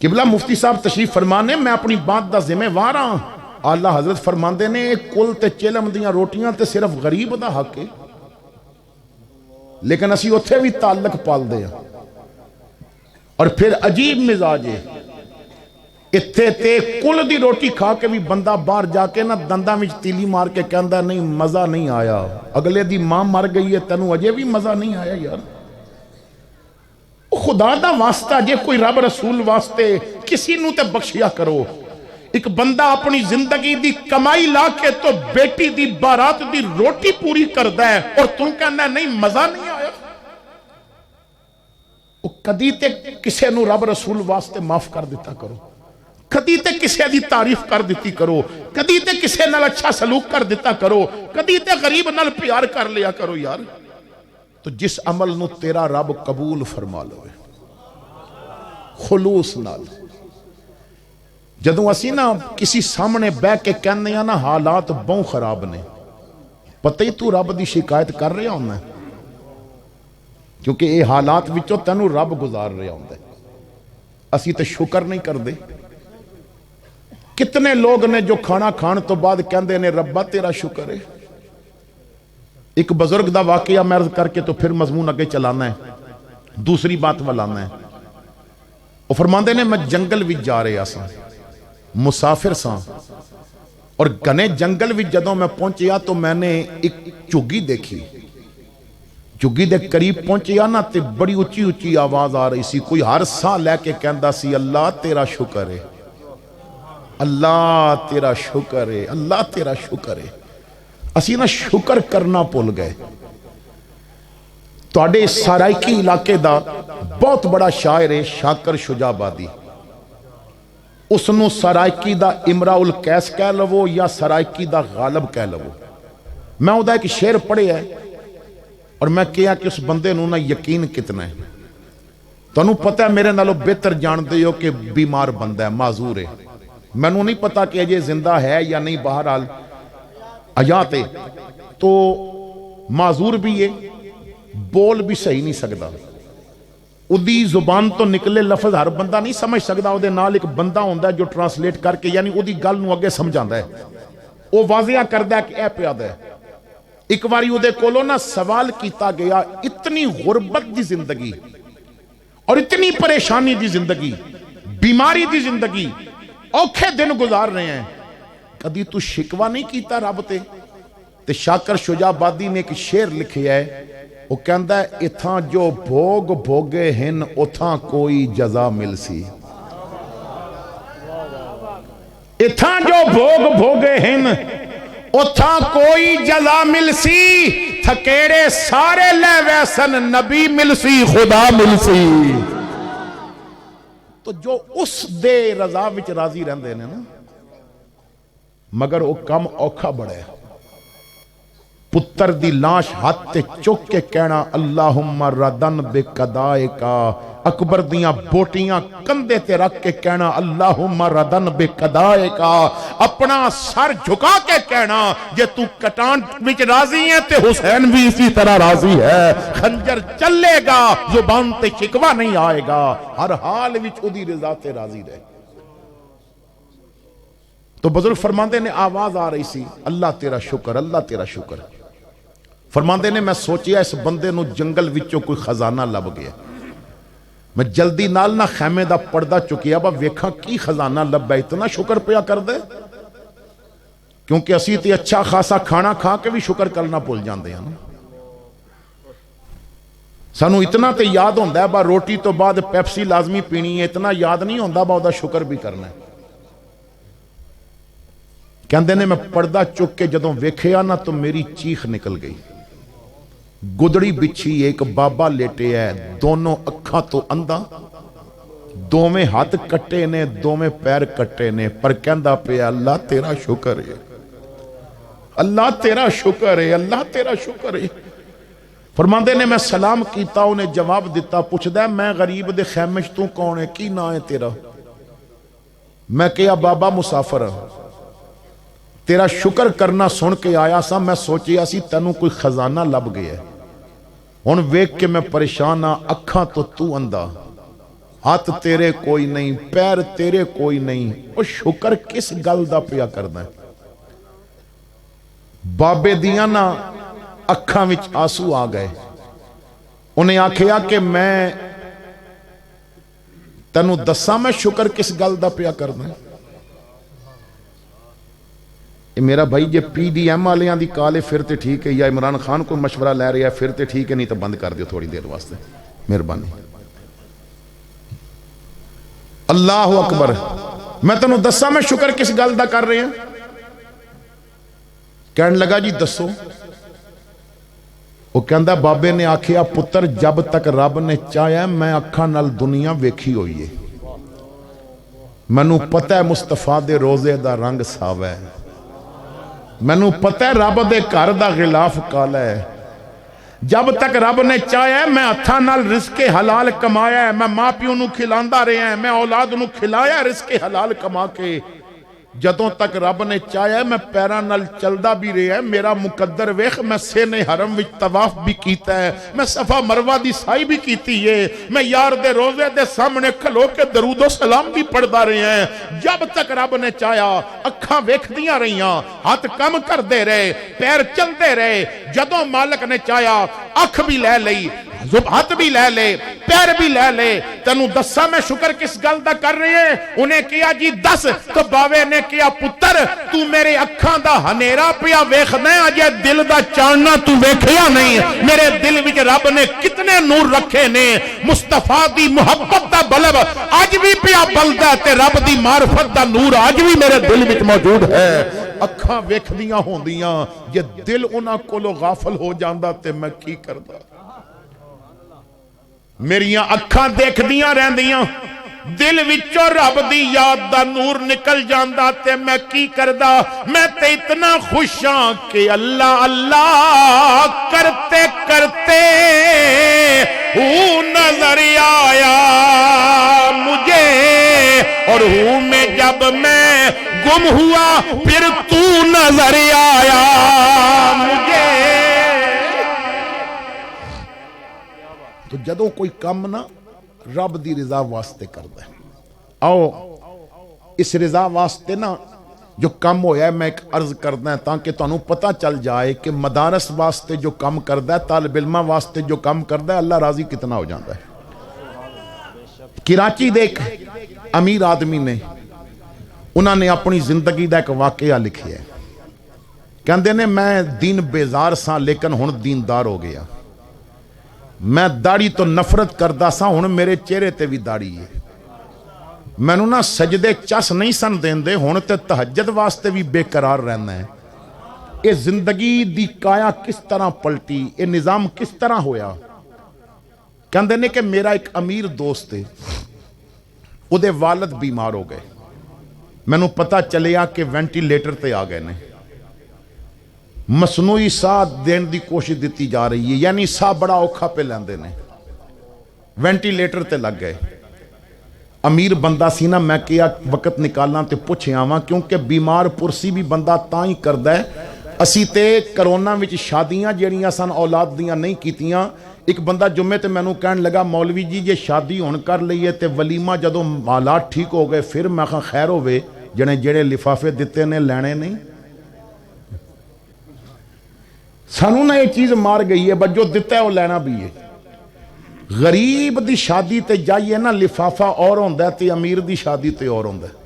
قبلہ مفتی صاحب تشریف فرمانے میں اپنی بات دا ذمہ وار ہاں اعلیٰ حضرت فرماندے نے کل تے چلم دیاں روٹیاں تے صرف غریب دا حق ہے لیکن اسی اتھے بھی تعلق پال دے ہیں اور پھر عجیب مزاج ہے اتھے تے کل دی روٹی کھا کے بھی بندہ باہر جا کے نا دندہ میں تیلی مار کے کہندہ نہیں مزہ نہیں آیا اگلے دی ماں مر گئی ہے تنو اجے بھی مزہ نہیں آیا یار خدا دا واسطہ جے کوئی رب رسول واسطے کسی نو تے بخشیا کرو ایک بندہ اپنی زندگی دی کمائی لا کے تو بیٹی دی بارات دی روٹی پوری کردہ ہے اور تم کہنا ہے نہیں مزہ نہیں آیا کدی تے کسے نو رب رسول واسطے معاف کر دیتا کرو کدی تے کسے دی تعریف کر دیتی کرو کدی تے کسے نال اچھا سلوک کر دیتا کرو کدی تے غریب نال پیار کر لیا کرو یار تو جس عمل نو تیرا رب قبول فرما لوے خلوص نال جدوں اسی نا کسی سامنے بیٹھ کے کہنے ہیں نا حالات بہت خراب نے پتہ ہی تو رب دی شکایت کر رہا ہوں میں کیونکہ یہ حالات وچوں تینوں رب گزار رہا ہوں اسی تے شکر نہیں کر دے کتنے لوگ نے جو کھانا کھان تو بعد کہندے نے ربا تیرا شکر ہے ایک بزرگ دا واقعہ مرض کر کے تو پھر مضمون اگے چلانا ہے دوسری بات ولانا ہے وہ فرماندے نے میں جنگل وچ جا رہا سا مسافر سا اور گھنے جنگل وچ جدوں میں پہنچیا تو میں نے ایک چگی دیکھی چگی دے قریب پہنچیا نا تے بڑی اچھی اچھی آواز آ رہی سی کوئی ہر سا لے کے کہندا سی اللہ تیرا شکر ہے اللہ تیرا شکر ہے اللہ تیرا شکر ہے اسی نا شکر کرنا بھول گئے تواڈے سرائکی علاقے دا بہت بڑا شاعر ہے شاکر شجاع آبادی اس نو سرائکی دا امراء القیس کہہ لو یا سرائکی دا غالب کہہ لو میں او دا ایک شعر پڑھے ہے اور میں کہا کہ اس بندے نو نا یقین کتنا ہے تو انہوں پتہ ہے میرے نالو بہتر جان دے ہو کہ بیمار بندہ ہے معذور ہے میں نو نہیں پتا کہ یہ زندہ ہے یا نہیں بہرحال حیات ہے تو معذور بھی ہے بول بھی صحیح نہیں سکتا ادھی زبان تو نکلے لفظ ہر بندہ نہیں سمجھ سکتا او دے نال ایک بندہ ہوندا ہے جو ٹرانسلیٹ کر کے یعنی ادھی گل نو اگے سمجھاندا ہے وہ واضح کردا ہے کہ اے پیادا ہے. ایک باری وہ کولوں نہ سوال کیتا گیا اتنی غربت دی زندگی اور اتنی پریشانی دی زندگی بیماری دی زندگی اوکھے دن گزار رہے ہیں کدی تو شکوہ نہیں کیتا رب تے شاکر شجاع آبادی نے ایک شعر لکھیا ہے وہ کہندا ہے اتھاں جو بھوگ بھوگے ہن اتھاں کوئی جزا مل سی اتھاں جو بھوگ بھوگے ہن اتھاں کوئی جزا مل سی تھکیڑے سارے لے ویسن نبی مل سی خدا مل سی. تو جو اس دے رضا وچ راضی رہندے نے نا مگر وہ کم اوکھا بڑا ہے. پتر دی لاش ہاتھ تے چک کے کہنا اللہم ردن بے قدائے کا اکبر دیاں بوٹیاں کندے تے رکھ کے کہنا اللہم ردن بے قدائے کا اپنا سر جھکا کے کہنا جے تو کٹان وچ راضی ہے تے حسین بھی اسی طرح راضی ہے. خنجر چلے گا زبان تے شکوہ نہیں آئے گا ہر حال وچ اودی رضا تے راضی رہے. تو بزرگ فرماندے نے آواز آ رہی سی اللہ تیرا شکر اللہ تیرا شکر. فرماندے نے میں سوچیا اس بندے نو جنگل وچوں کوئی خزانہ لب گیا میں جلدی نال نہ خیمے دا پردہ چکیا با ویکھاں کی خزانہ لب ہے اتنا شکر پیا کر دے کیونکہ اسی تے اچھا خاصا کھانا کھا کے بھی شکر کرنا بھول جاندے ہیں سانو اتنا تے یاد ہوندا ہے با روٹی تو بعد پیپسی لازمی پینی ہے اتنا یاد نہیں ہوندا با دا شکر بھی کرنا ہے. کہندے نے میں پردہ چک کے جدوں ویکھیا نا تو میری چیخ نکل گئی. گدڑی بچھی ایک بابا لیٹے ہے دونوں اکھاں تو اندھا دوویں ہاتھ کٹے نے دوویں پیر کٹے نے پر کہندا پہ اللہ تیرا شکر ہے اللہ تیرا شکر ہے اللہ تیرا شکر ہے. فرماندے نے میں سلام کیتا انہیں جواب دیتا پوچھدا ہے میں غریب دے خیمش تو کون ہے کی نا ہے تیرا. میں کہیا بابا مسافر ہوں تیرا شکر کرنا سن کے آیا سا میں سوچیا سی تینوں کوئی خزانہ لب گیا ہے ہن ویکھ کے میں پریشان ہاں اکھاں تو اندھا ہاتھ تیرے کوئی نہیں پیر تیرے کوئی نہیں او شکر کس گل دا پیا کرنا ہے. بابے دیاں نا اکھاں وچ آنسو آ گئے انہیں آکھیا کہ میں تینوں دساں میں شکر کس گل دا پیا کرنا ہے. میرا بھائی جے پی ڈی ایم والیاں دی کال ہے پھر تے ٹھیک ہے یا عمران خان کو مشورہ لے رہا ہے پھر تے ٹھیک ہے نہیں تو بند کر دیو تھوڑی دیر واسطے مہربانی. اللہ اکبر میں تینوں دساں میں شکر کس گل دا کر رہے ہیں. کہنے لگا جی دسو. وہ کہندا بابے نے آکھیا پتر جب تک رب نے چاہیا میں اکھاں نال دنیا ویکھی ہوئی ہے مینوں پتہ ہے مصطفیٰ دے روزے دا رنگ ساوا ہے مینوں پتہ ہے رب دے گھر دا غلاف کالا ہے جب تک رب نے چاہیا ہے میں ہتھاں نال رزق حلال کمایا ہے میں ماں پیو نو کھلاندا رہیا ہے میں اولاد نو کھلایا رزق حلال کما کے جدوں تک رب نے چاہیا ہے میں پیراں نال چلدا بھی رہیا ہے میرا مقدر ویکھ میں سینے حرم وچ طواف بھی کیتا ہے میں صفا مروہ دی سائی بھی کیتی ہے میں یار دے روزے دے سامنے کھلو کے درود و سلام بھی پڑھدا رہے ہیں. جب تک رب نے چاہیا اکھاں ویکھدیاں رہیاں ہاتھ کم کردے رہے پیر چلدے رہے جدوں مالک نے چاہیا اکھ بھی لے لئی ہاتھ بھی لے لے پیر بھی لے لے تینوں دساں میں شکر کس گل دا کر رہے ہیں. انہیں کیا جی دس تو باوے نے کیا پتر تو میرے اکھاں دا ہنیرا پیا ویکھنا ہے اجے دل دا چاننا تو ویکھیا نہیں میرے دل وچ رب نے کتنے نور رکھے نے مصطفیٰ دی محبت دا بلب اج بھی پیا بلدا تے رب دی معرفت دا نور اج بھی میرے دل وچ موجود ہے. اکھاں ویکھدیاں ہوندیاں جے دل انہاں کولوں غافل ہو جاندا تے میں کی کردا. میریاں اکھاں دیکھ دیاں رہندیاں دل وچوں رب دی یاد دا نور نکل جاندا تے میں کی کردا. میں تے اتنا خوش ہاں کہ اللہ اللہ کرتے کرتے نظر آیا مجھے اور میں جب میں گم ہوا پھر تو نظر آیا مجھے. تو جدوں کوئی کام نہ رب دی رضا واسطے کردا ہے آؤ اس رضا واسطے نا جو کم ہویا ہے میں ایک عرض کرنا ہے تاکہ تانوں پتہ چل جائے کہ مدارس واسطے جو کم کردا ہے طالب علماں واسطے جو کم کردا ہے اللہ راضی کتنا ہو جاتا ہے۔ کراچی دے ایک امیر آدمی نے انہوں نے اپنی زندگی دا ایک واقعہ لکھیا ہے، کہندے نے میں دین بیزار سا لیکن ہن دیندار ہو گیا، میں داڑھی تو نفرت کردا سا ہن میرے چہرے تے بھی داڑھی ہے، مینوں نہ سجدے چس نہیں سن دیندے ہن تے تہجد واسطے بھی بے قرار رہنا ہے۔ یہ زندگی دی کایا کس طرح پلٹی، یہ نظام کس طرح ہویا؟ کہندے نے کہ میرا ایک امیر دوست ہے، او دے والد بیمار ہو گئے، مینوں پتہ چلیا کہ وینٹیلیٹر تے آ گئے نے، مصنوعی ساہ دین دی کوشش دیتی جا رہی ہے، یعنی ساہ بڑا اوکھا پہ لیندے نے، وینٹیلیٹر تے لگ گئے۔ امیر بندہ سی نا، میں کیا وقت نکالنا تے پوچھے آواں، کیونکہ بیمار پرسی بھی بندہ تاں ہی کردا ہے۔ اسی تے کرونا وچ شادیاں جڑیاں سن اولاد دیاں نہیں کیتیاں، ایک بندہ جمعے تے مینوں کہن لگا مولوی جی یہ شادی ہن کر لئیے تے ولیمہ جدوں حالات ٹھیک ہو گئے پھر میں کہا خیر ہوئے، جڑے لفافے دیتے نے لینے نہیں۔ سانوں نہ یہ چیز مار گئی ہے، بس جو دیتا ہے وہ لینا بھی ہے۔ غریب دی شادی تے جائیے نا لفافہ اور ہوندا ہے تے امیر دی شادی تے اور ہوندا ہے،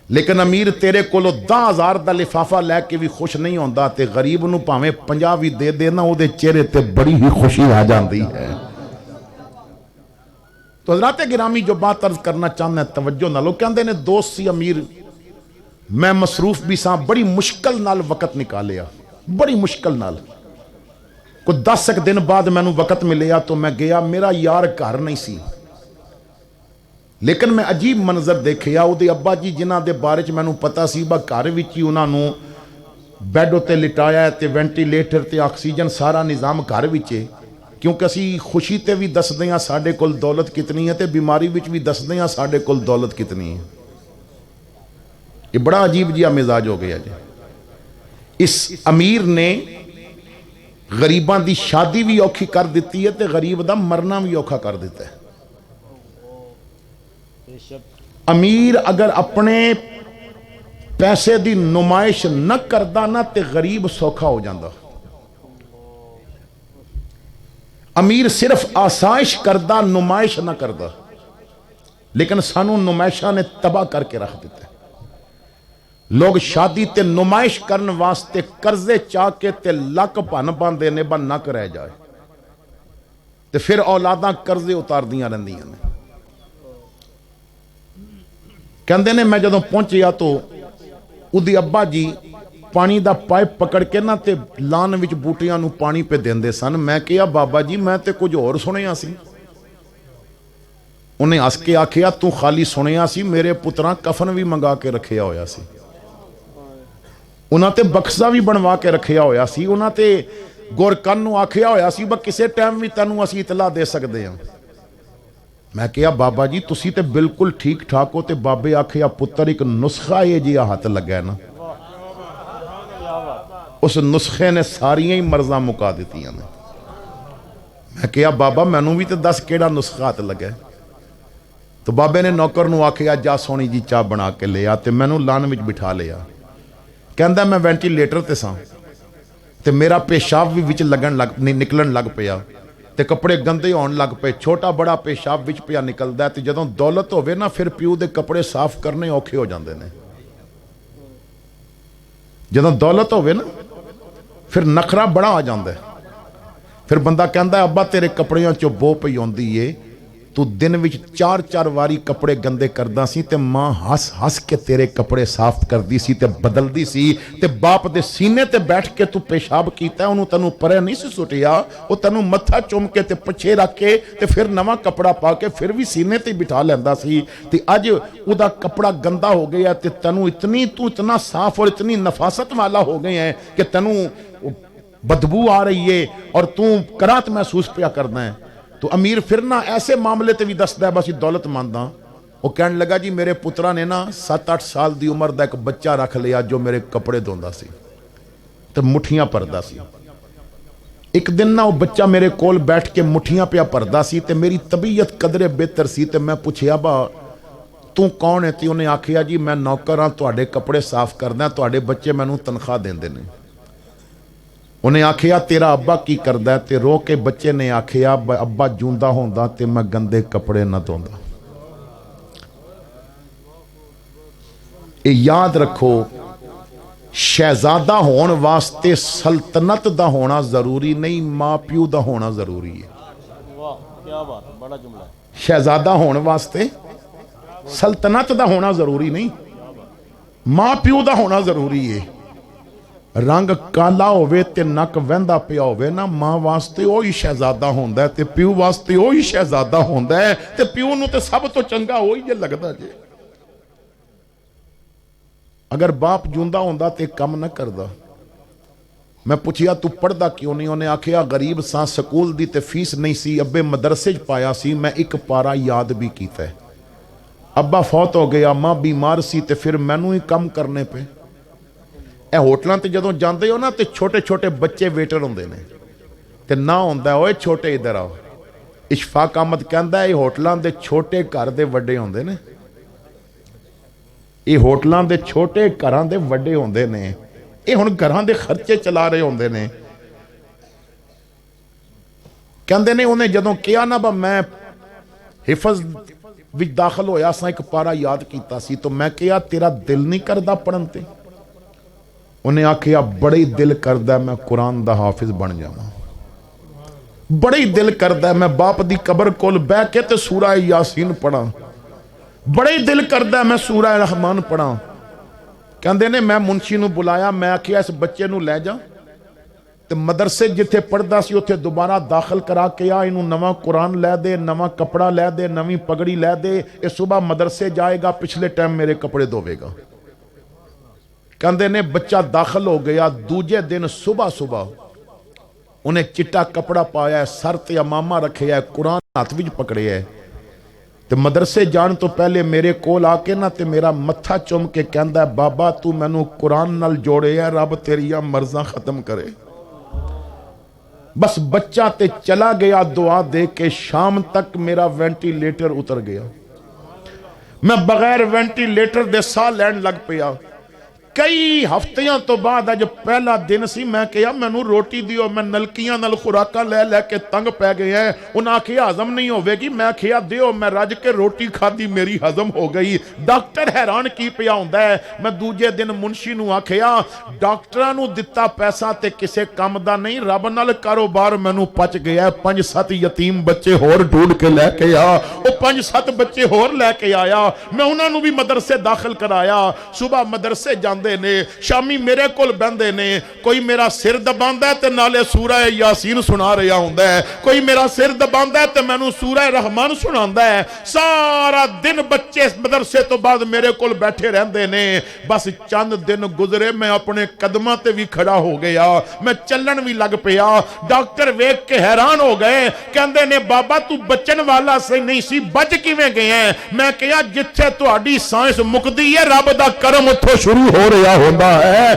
لیکن امیر تیرے کولو 10,000 دا لفافہ لے کے بھی خوش نہیں ہوندا تے غریب نو پاویں 50 بھی دے دے نا او دے چہرے تے بڑی ہی خوشی آ جاندی ہے۔ تو حضرات گرامی جو بات عرض کرنا چاہنا ہے توجہ نہ لو، کہندے نے دوست سی امیر، میں مصروف بھی ساں، بڑی مشکل نال وقت نکالیا، بڑی مشکل نال، کوئی 10 دن بعد مینوں وقت ملیا تو میں گیا، میرا یار گھر نہیں سی، لیکن میں عجیب منظر دیکھیا، او دے ابا جی جنہ دے بارے چ مینوں پتا سی با گھر وچ ہی انہاں نوں بیڈ تے لٹایا تے وینٹیلیٹر تے آکسیجن سارا نظام گھر وچ ہے، کیونکہ اسی خوشی تے بھی دسدے ہاں ساڈے کول دولت کتنی ہے تے بیماری وچ بھی دسدے ہاں ساڈے کول دولت کتنی ہے۔ یہ بڑا عجیب جہا مزاج ہو گیا جی۔ اس امیر نے غریباں دی شادی بھی اوکھی کر دیتی ہے تے غریب دا مرنا بھی اوکھا کر دیتا ہے۔ امیر اگر اپنے پیسے دی نمائش نہ کردا نا تے غریب سوکھا ہو جاندہ۔ امیر صرف آسائش کردا نمائش نہ کردا، لیکن سانوں نمائشہ نے تباہ کر کے رکھ دیتا ہے۔ لوگ شادی تے نمائش کرن واسطے قرضے چاہ کے تے لک بن باندے نے بن نہ رہ جائے تے پھر اولاداں قرضے اتار دیاں رہندیاں نے۔ کہندے نے میں جدوں پہنچیا تو اودی ابا جی پانی دا پائپ پکڑ کے نا تے لان وچ بوٹیاں نو پانی پہ دیندے سن۔ میں کہیا بابا جی میں تے کچھ اور سنیا سی۔ انہیں ہس کے آکھیا تو خالی سنیا سی، میرے پتراں کفن بھی منگا کے رکھیا ہویا سی، انہاں تے بکسا بھی بنوا کے رکھیا ہویا سی، انہاں تے گورکن نو آکھیا ہویا سی با کسے ٹائم بھی تینوں اسی اطلاع دے سکدے ہیں۔ میں کہیا بابا جی تسی تے بالکل ٹھیک ٹھاک ہو، تے بابے آکھیا پتر ایک نسخہ یہ جی ہاتھ لگا ہے نا، اس نسخے نے ساریاں ہی مرضاں مکا دیتی ہیں۔ میں کہیا بابا مینوں بھی تے دس کیڑا نسخہ ہاتھ لگا ہے؟ تو بابے نے نوکر نو آکھیا جا سونی جی چاہ بنا کے لیا تے مینوں لان وچ بٹھا لیا۔ کہندا میں وینٹیلیٹر تے ساں تے میرا پیشاب بھی وچ نکلن لگ پیا تے کپڑے گندے ہون لگ پے، چھوٹا بڑا پیشاب وچ پیا نکلدا تے جدوں دولت ہوے نا پھر پیو دے کپڑے صاف کرنے اوکھے ہو جاندے نے۔ جدوں دولت ہوے نا پھر نخرا بڑا آ جاندا ہے، پھر بندہ کہندا ہے ابا تیرے کپڑیاں چوں بو پئی ہوندی ہے، تو دن وچ 4 واری کپڑے گندے کردا سی تے ماں ہس ہس کے تیرے کپڑے صاف کردی سی تے بدلدی سی، تے باپ دے سینے تے بیٹھ کے تو پیشاب کیتا ہے، انہوں تنوں پرے نہیں سی سٹیا، وہ تنوں متھا چوم کے تے پچھے رکھ کے تے پھر نواں کپڑا پا کے پھر بھی سینے تے بٹھا لیندا سی، تے اج او دا کپڑا گندا ہو گیا تے تنوں اتنا صاف اور اتنی نفاست والا ہو گئے ہیں کہ تنوں بدبو آ رہی ہے اور تو کرات محسوس پیا کرنا ہے۔ تو امیر پھر نہ ایسے معاملے تے بھی دستا ہے بس دولت مانداں۔ وہ کہنے لگا جی میرے پترا نے نا 7-8 سال دی عمر دا ایک بچہ رکھ لیا جو میرے کپڑے دھوندا سی تے مٹھیاں پردا سی۔ ایک دن نا وہ بچہ میرے کول بیٹھ کے مٹھیاں پیا پردا سی تے میری طبیعت قدرے بہتر سی تے میں پوچھیا با ਤੂੰ ਕੌਣ ਹੈ? ਤੇ ਉਹਨੇ ਆਖਿਆ ਜੀ ਮੈਂ ਨੌਕਰ ਹਾਂ, ਤੁਹਾਡੇ ਕੱਪੜੇ ਸਾਫ਼ ਕਰਦਾ, ਤੁਹਾਡੇ ਬੱਚੇ ਮੈਨੂੰ ਤਨਖਾਹ ਦਿੰਦੇ ਨੇ। ਉਹਨੇ ਆਖਿਆ ਤੇਰਾ ਅੱਬਾ ਕੀ ਕਰਦਾ? ਤੇ ਰੋ ਕੇ ਬੱਚੇ ਨੇ ਆਖਿਆ ਅੱਬਾ ਜੂੰਦਾ ਹੁੰਦਾ ਤੇ ਮੈਂ ਗੰਦੇ ਕੱਪੜੇ ਨਾ ਧੋਂਦਾ। ਇਹ ਯਾਦ ਰੱਖੋ, ਸ਼ਹਿਜ਼ਾਦਾ ਹੋਣ ਵਾਸਤੇ ਸਲਤਨਤ ਦਾ ਹੋਣਾ ਜ਼ਰੂਰੀ ਨਹੀਂ, ਮਾਂ ਪਿਓ ਦਾ ਹੋਣਾ ਜ਼ਰੂਰੀ ਹੈ। ਵਾਹ ਕੀ ਬਾਤ ਹੈ, ਬੜਾ ਜੁਮਲਾ। ਸ਼ਹਿਜ਼ਾਦਾ ਹੋਣ ਵਾਸਤੇ ਸਲਤਨਤ ਦਾ ਹੋਣਾ ਜ਼ਰੂਰੀ ਨਹੀਂ, ਮਾਂ ਪਿਓ ਦਾ ਹੋਣਾ ਜ਼ਰੂਰੀ ਹੈ। ਰੰਗ ਕਾਲਾ ਹੋਵੇ ਤੇ ਨੱਕ ਵਹਿੰਦਾ ਪਿਆ ਹੋਵੇ ਨਾ, ਮਾਂ ਵਾਸਤੇ ਉਹੀ ਸ਼ਹਿਜ਼ਾਦਾ ਹੁੰਦਾ ਤੇ ਪਿਓ ਵਾਸਤੇ ਉਹੀ ਸ਼ਹਿਜ਼ਾਦਾ ਹੁੰਦਾ ਹੈ। ਤੇ ਪਿਓ ਨੂੰ ਤੇ ਸਭ ਤੋਂ ਚੰਗਾ ਉਹੀ ਜੇ ਲੱਗਦਾ ਜੇ। ਅਗਰ ਬਾਪ ਜੁੰਦਾ ਹੁੰਦਾ ਤੇ ਕੰਮ ਨਾ ਕਰਦਾ। ਮੈਂ ਪੁੱਛਿਆ ਤੂੰ ਪੜਦਾ ਕਿਉਂ ਨਹੀਂ? ਉਹਨੇ ਆਖਿਆ ਗਰੀਬ ਸਾਂ, ਸਕੂਲ ਦੀ ਤੇ ਫੀਸ ਨਹੀਂ ਸੀ, ਅੱਬੇ ਮਦਰਸੇ 'ਚ ਪਾਇਆ ਸੀ, ਮੈਂ ਇੱਕ ਪਾਰਾ ਯਾਦ ਵੀ ਕੀਤਾ। ਅੱਬਾ ਫੌਤ ਹੋ ਗਿਆ, ਮਾਂ ਬਿਮਾਰ ਸੀ ਤੇ ਫਿਰ ਮੈਨੂੰ ਹੀ ਕੰਮ ਕਰਨੇ ਪਏ। ਇਹ ਹੋਟਲਾਂ ਤੇ ਜਦੋਂ ਜਾਂਦੇ ਹੋ ਨਾ ਤੇ ਛੋਟੇ ਛੋਟੇ ਬੱਚੇ ਵੇਟਰ ਹੁੰਦੇ ਨੇ ਤੇ ਨਾ ਹੁੰਦਾ ਓਏ ਛੋਟੇ ਇਧਰ ਆਓ। ਇਸ਼ਫਾਕ ਅਹਿਮਦ ਕਹਿੰਦਾ ਇਹ ਹੋਟਲਾਂ ਦੇ ਛੋਟੇ ਘਰ ਦੇ ਵੱਡੇ ਹੁੰਦੇ ਨੇ, ਇਹ ਹੋਟਲਾਂ ਦੇ ਛੋਟੇ ਘਰਾਂ ਦੇ ਵੱਡੇ ਹੁੰਦੇ ਨੇ। ਇਹ ਹੁਣ ਘਰਾਂ ਦੇ ਖਰਚੇ ਚਲਾ ਰਹੇ ਹੁੰਦੇ ਨੇ। ਕਹਿੰਦੇ ਨੇ ਉਹਨੇ ਜਦੋਂ ਕਿਹਾ ਨਾ ਮੈਂ ਹਿਫਜ਼ ਵਿੱਚ ਦਾਖਲ ਹੋਇਆ ਸਾਂ, ਇੱਕ ਪਾਰਾ ਯਾਦ ਕੀਤਾ ਸੀ, ਤਾਂ ਮੈਂ ਕਿਹਾ ਤੇਰਾ ਦਿਲ ਨਹੀਂ ਕਰਦਾ ਪੜਨ ਤੇ? ਉਹਨੇ ਆਖਿਆ ਬੜਾ ਹੀ ਦਿਲ ਕਰਦਾ ਮੈਂ ਕੁਰਾਨ ਦਾ ਹਾਫਿਜ਼ ਬਣ ਜਾਵਾਂ, ਬੜਾ ਹੀ ਦਿਲ ਕਰਦਾ ਮੈਂ ਬਾਪ ਦੀ ਕਬਰ ਕੋਲ ਬਹਿ ਕੇ ਤੇ ਸੂਰਾ ਯਾਸੀਨ ਪੜਾਂ, ਬੜਾ ਹੀ ਦਿਲ ਕਰਦਾ ਮੈਂ ਸੂਰਾ ਰਹਿਮਾਨ ਪੜਾਂ। ਕਹਿੰਦੇ ਨੇ ਮੈਂ ਮੁਨਸ਼ੀ ਨੂੰ ਬੁਲਾਇਆ, ਮੈਂ ਆਖਿਆ ਇਸ ਬੱਚੇ ਨੂੰ ਲੈ ਜਾ ਤੇ ਮਦਰਸੇ ਜਿੱਥੇ ਪੜਦਾ ਸੀ ਉੱਥੇ ਦੁਬਾਰਾ ਦਾਖਲ ਕਰਾ ਕੇ ਆ, ਇਹਨੂੰ ਨਵਾਂ ਕੁਰਾਨ ਲੈ ਦੇ, ਨਵਾਂ ਕਪੜਾ ਲੈ ਦੇ, ਨਵੀਂ ਪਗੜੀ ਲੈ ਦੇ, ਇਹ ਸੁਬਹ ਮਦਰਸੇ ਜਾਏਗਾ, ਪਿਛਲੇ ਟਾਈਮ ਮੇਰੇ ਕੱਪੜੇ ਧੋਵੇਗਾ। ਕਹਿੰਦੇ ਨੇ ਬੱਚਾ ਦਾਖਲ ਹੋ ਗਿਆ। ਦੂਜੇ ਦਿਨ ਸੁਬਹ ਉਹਨੇ ਚਿੱਟਾ ਕਪੜਾ ਪਾਇਆ, ਸਰ ਤੇ ਅਮਾਮਾ ਰੱਖਿਆ, ਕੁਰਾਨ ਹੱਥ ਵਿੱਚ ਪਕੜਿਆ ਤੇ ਮਦਰਸੇ ਜਾਣ ਤੋਂ ਪਹਿਲੇ ਮੇਰੇ ਕੋਲ ਆ ਕੇ ਨਾ ਤੇ ਮੇਰਾ ਮੱਥਾ ਚੁੰਮ ਕੇ ਕਹਿੰਦਾ ਬਾਬਾ ਤੂੰ ਮੈਨੂੰ ਕੁਰਾਨ ਨਾਲ ਜੋੜਿਆ, ਰੱਬ ਤੇਰੀਆਂ ਮਰਜ਼ਾਂ ਖਤਮ ਕਰੇ। ਬਸ ਬੱਚਾ ਤੇ ਚਲਾ ਗਿਆ ਦੁਆ ਦੇ ਕੇ। ਸ਼ਾਮ ਤੱਕ ਮੇਰਾ ਵੈਂਟੀਲੇਟਰ ਉਤਰ ਗਿਆ, ਮੈਂ ਬਗੈਰ ਵੈਂਟੀਲੇਟਰ ਦੇ ਸਾਹ ਲੈਣ ਲੱਗ ਪਿਆ। ਕਈ ਹਫ਼ਤਿਆਂ ਤੋਂ ਬਾਅਦ ਅੱਜ ਪਹਿਲਾ ਦਿਨ ਸੀ, ਮੈਂ ਕਿਹਾ ਮੈਨੂੰ ਰੋਟੀ ਦਿਓ, ਮੈਂ ਨਲਕੀਆਂ ਨਾਲ ਖੁਰਾਕਾਂ ਲੈ ਲੈ ਕੇ ਤੰਗ ਪੈ ਗਿਆ। ਉਹਨਾਂ ਆਖਿਆ ਹਜ਼ਮ ਨਹੀਂ ਹੋਵੇਗੀ, ਮੈਂ ਆਖਿਆ ਦਿਓ, ਮੈਂ ਰੱਜ ਕੇ ਰੋਟੀ ਖਾਧੀ, ਮੇਰੀ ਹਜ਼ਮ ਹੋ ਗਈ। ਡਾਕਟਰ ਹੈਰਾਨ ਕੀ ਪਿਆ ਹੁੰਦਾ ਹੈ। ਮੈਂ ਦੂਜੇ ਦਿਨ ਮੁਨਸ਼ੀ ਨੂੰ ਆਖਿਆ ਡਾਕਟਰਾਂ ਨੂੰ ਦਿੱਤਾ ਪੈਸਾ ਤੇ ਕਿਸੇ ਕੰਮ ਦਾ ਨਹੀਂ, ਰੱਬ ਨਾਲ ਕਾਰੋਬਾਰ ਮੈਨੂੰ ਪਚ ਗਿਆ। 5-7 ਯਤੀਮ ਬੱਚੇ ਹੋਰ ਢੂੰਡ ਕੇ ਲੈ ਕੇ ਆ। ਉਹ 5-7 ਬੱਚੇ ਹੋਰ ਲੈ ਕੇ ਆਇਆ, ਮੈਂ ਉਹਨਾਂ ਨੂੰ ਵੀ ਮਦਰਸੇ ਦਾਖਲ ਕਰਾਇਆ। ਸੁਬਹ ਮਦਰਸੇ ਜਾਂਦੇ ਨੇ, ਸ਼ਾਮੀ ਮੇਰੇ ਕੋਲ ਬਹਿੰਦੇ ਨੇ। ਕੋਈ ਮੇਰਾ ਸਿਰ ਦਬਾਉਂਦਾ ਤੇ ਨਾਲੇ ਸੂਰਾ ਯਾਸੀਨ ਸੁਣਾ ਰਿਹਾ ਹੁੰਦਾ ਹੈ, ਕੋਈ ਮੇਰਾ ਸਿਰ ਦਬਾਉਂਦਾ ਤੇ ਮੈਨੂੰ ਸੂਰਾ ਰਹਿਮਾਨ ਸੁਣਾਉਂਦਾ ਹੈ। ਸਾਰਾ ਦਿਨ ਬੱਚੇ ਮਦਰਸੇ ਤੋਂ ਬਾਅਦ ਮੇਰੇ ਕੋਲ ਬੈਠੇ ਰਹਿੰਦੇ ਨੇ। ਬਸ ਚੰਦ ਦਿਨ ਗੁਜ਼ਰੇ, ਮੈਂ ਆਪਣੇ ਕਦਮਾਂ ਤੇ ਵੀ ਖੜਾ ਹੋ ਗਿਆ, ਮੈਂ ਚੱਲਣ ਵੀ ਲੱਗ ਪਿਆ। ਡਾਕਟਰ ਵੇਖ ਕੇ ਹੈਰਾਨ ਹੋ ਗਏ, ਕਹਿੰਦੇ ਨੇ ਬਾਬਾ ਤੂੰ ਬਚਣ ਵਾਲਾ ਸੀ ਨਹੀਂ ਸੀ, ਬਚ ਕਿਵੇਂ ਗਿਆ? ਮੈਂ ਕਿਹਾ ਜਿੱਥੇ ਤੁਹਾਡੀ ਸਾਇੰਸ ਮੁੱਕਦੀ ਹੈ ਰੱਬ ਦਾ ਕਰਮ ਉੱਥੋਂ ਸ਼ੁਰੂ ਹੋ ਰਿਹਾ ਹੁੰਦਾ ਹੈ।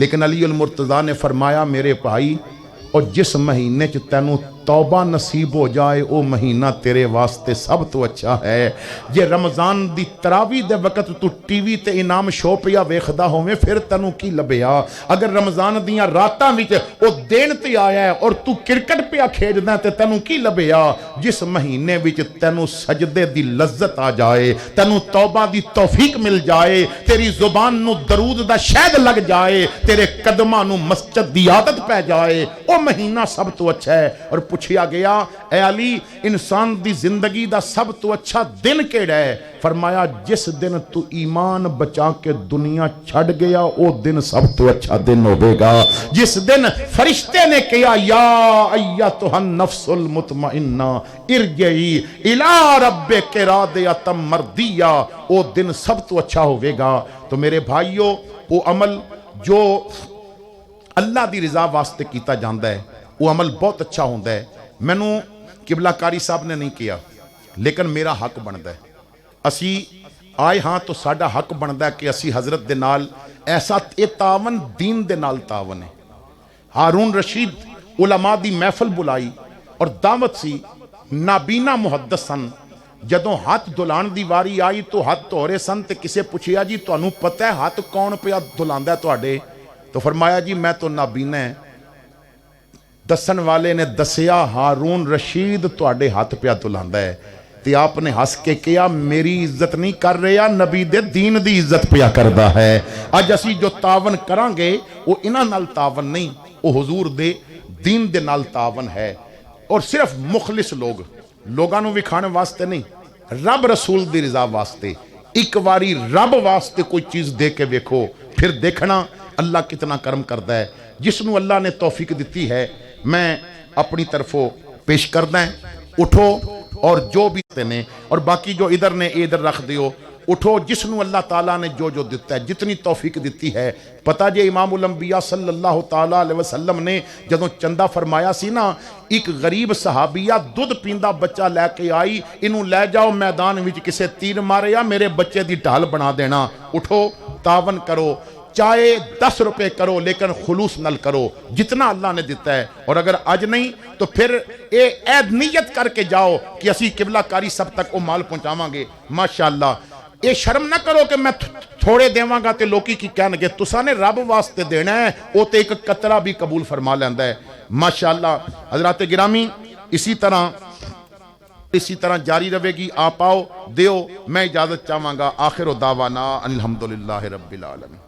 لیکن علی المرتضیٰ نے فرمایا میرے بھائی اور جس مہینے چ تینوں توبہ نصیب ہو جائے او مہینہ تیرے واسطے سب تو اچھا ہے۔ جے رمضان دی تراوی دے وقت تو ٹی وی تے انعام شو پیا ویکھدا ہوویں پھر تینوں کی لبیا؟ اگر رمضان دیاں راتاں وچ او دن تے آیا ہے اور تو کرکٹ پیا کھیڈدا تے تینوں کی لبیا؟ جس مہینے وچ تینوں سجدے دی لذت آ جائے، تینوں توبہ دی توفیق مل جائے، تیری زبان نو درود دا شہد لگ جائے، تیرے قدماں نو مسجد دی عادت پہ جائے، او مہینہ سب تو اچھا ہے۔ اور پوچھیا گیا اے علی انسان دی زندگی دا سب تو اچھا دن کیڑا ہے؟ فرمایا جس دن تو ایمان بچا کے دنیا چھڑ گیا او دن سب تو اچھا دن ہوئے گا۔ جس دن فرشتے نے کہا یا ایتھا النفس المطمئنہ ارجعی الی ربک راضیۃ مرضیہ، او دن سب تو اچھا ہوئے گا۔ تو میرے بھائیو وہ عمل جو اللہ دی رضا واسطے کیتا جاندا ہے وہ عمل بہت اچھا ہوندا ہے۔ مینوں قبلہ کاری صاحب نے نہیں کیا لیکن میرا حق بندا ہے، اسی آئے ہاں تو ساڈا حق بندا ہے کہ اسی حضرت دے نال ایسا تعاون دین دے نال تعاون ہے۔ ہارون رشید علماء دی محفل بلائی اور دعوت سی، نابینا محدث سن، جدوں ہاتھ دھلان دی واری آئی تو ہاتھ دھو رہے سن تے کسے پوچھیا جی تانوں پتہ ہے ہاتھ کون پیا دھلاندا ہے تواڈے؟ تو فرمایا جی میں تو نابینا ہے۔ دسن والے نے دسیا ہارون رشید تواڈے ہاتھ پیا دھلاندا ہے، تے آپ نے ہس کے کہا میری عزت نہیں کر رہا، نبی دے دین دی عزت پیا کردا ہے۔ اج اسی جو تعاون کران گے وہ انہاں نال تعاون نہیں، وہ حضور دے دین دے نال تعاون ہے۔ اور صرف مخلص لوگاں نو وکھانے واسطے نہیں، رب رسول دی رضا واسطے ایک واری رب واسطے کوئی چیز دے کے ویکھو، پھر دیکھنا اللہ کتنا کرم کردا ہے۔ جس نو اللہ نے توفیق دیتی ہے میں اپنی طرفوں پیش کردا ہے، اٹھو اور جو بھی نے اور باقی جو ادھر نے ادھر رکھ دیو، اٹھو جس نو اللہ تعالیٰ نے جو دیتا ہے جتنی توفیق دیتی ہے۔ پتہ جے امام الانبیاء صلی اللہ تعالیٰ علیہ وسلم نے جدوں چندہ فرمایا سی نا، ایک غریب صحابیہ دودھ پیندا بچہ لے کے آئی، انہوں لے جاؤ میدان وچ کسے تیر مارے یا میرے بچے دی ڈھال بنا دینا۔ اٹھو تعاون کرو، چاہے 10 روپے کرو لیکن خلوص نل کرو جتنا اللہ نے دیتا ہے۔ اور اگر آج نہیں تو پھر اے عید نیت کر کے جاؤ کہ اسی قبلہ کاری سب تک وہ مال پہنچاواں گے۔ ماشاءاللہ اے شرم نہ کرو کہ میں تھوڑے دیواں گا تے لوکی کی کہن گے، تساں نے رب واسطے دینا ہے، وہ تے ایک قطرہ بھی قبول فرما لیندا ہے۔ ماشاءاللہ حضرات گرامی اسی طرح جاری رہے گی۔ آپ آؤ دیو، میں اجازت چاہواں گا۔ آخر دعوانا الحمدللہ رب العالمین۔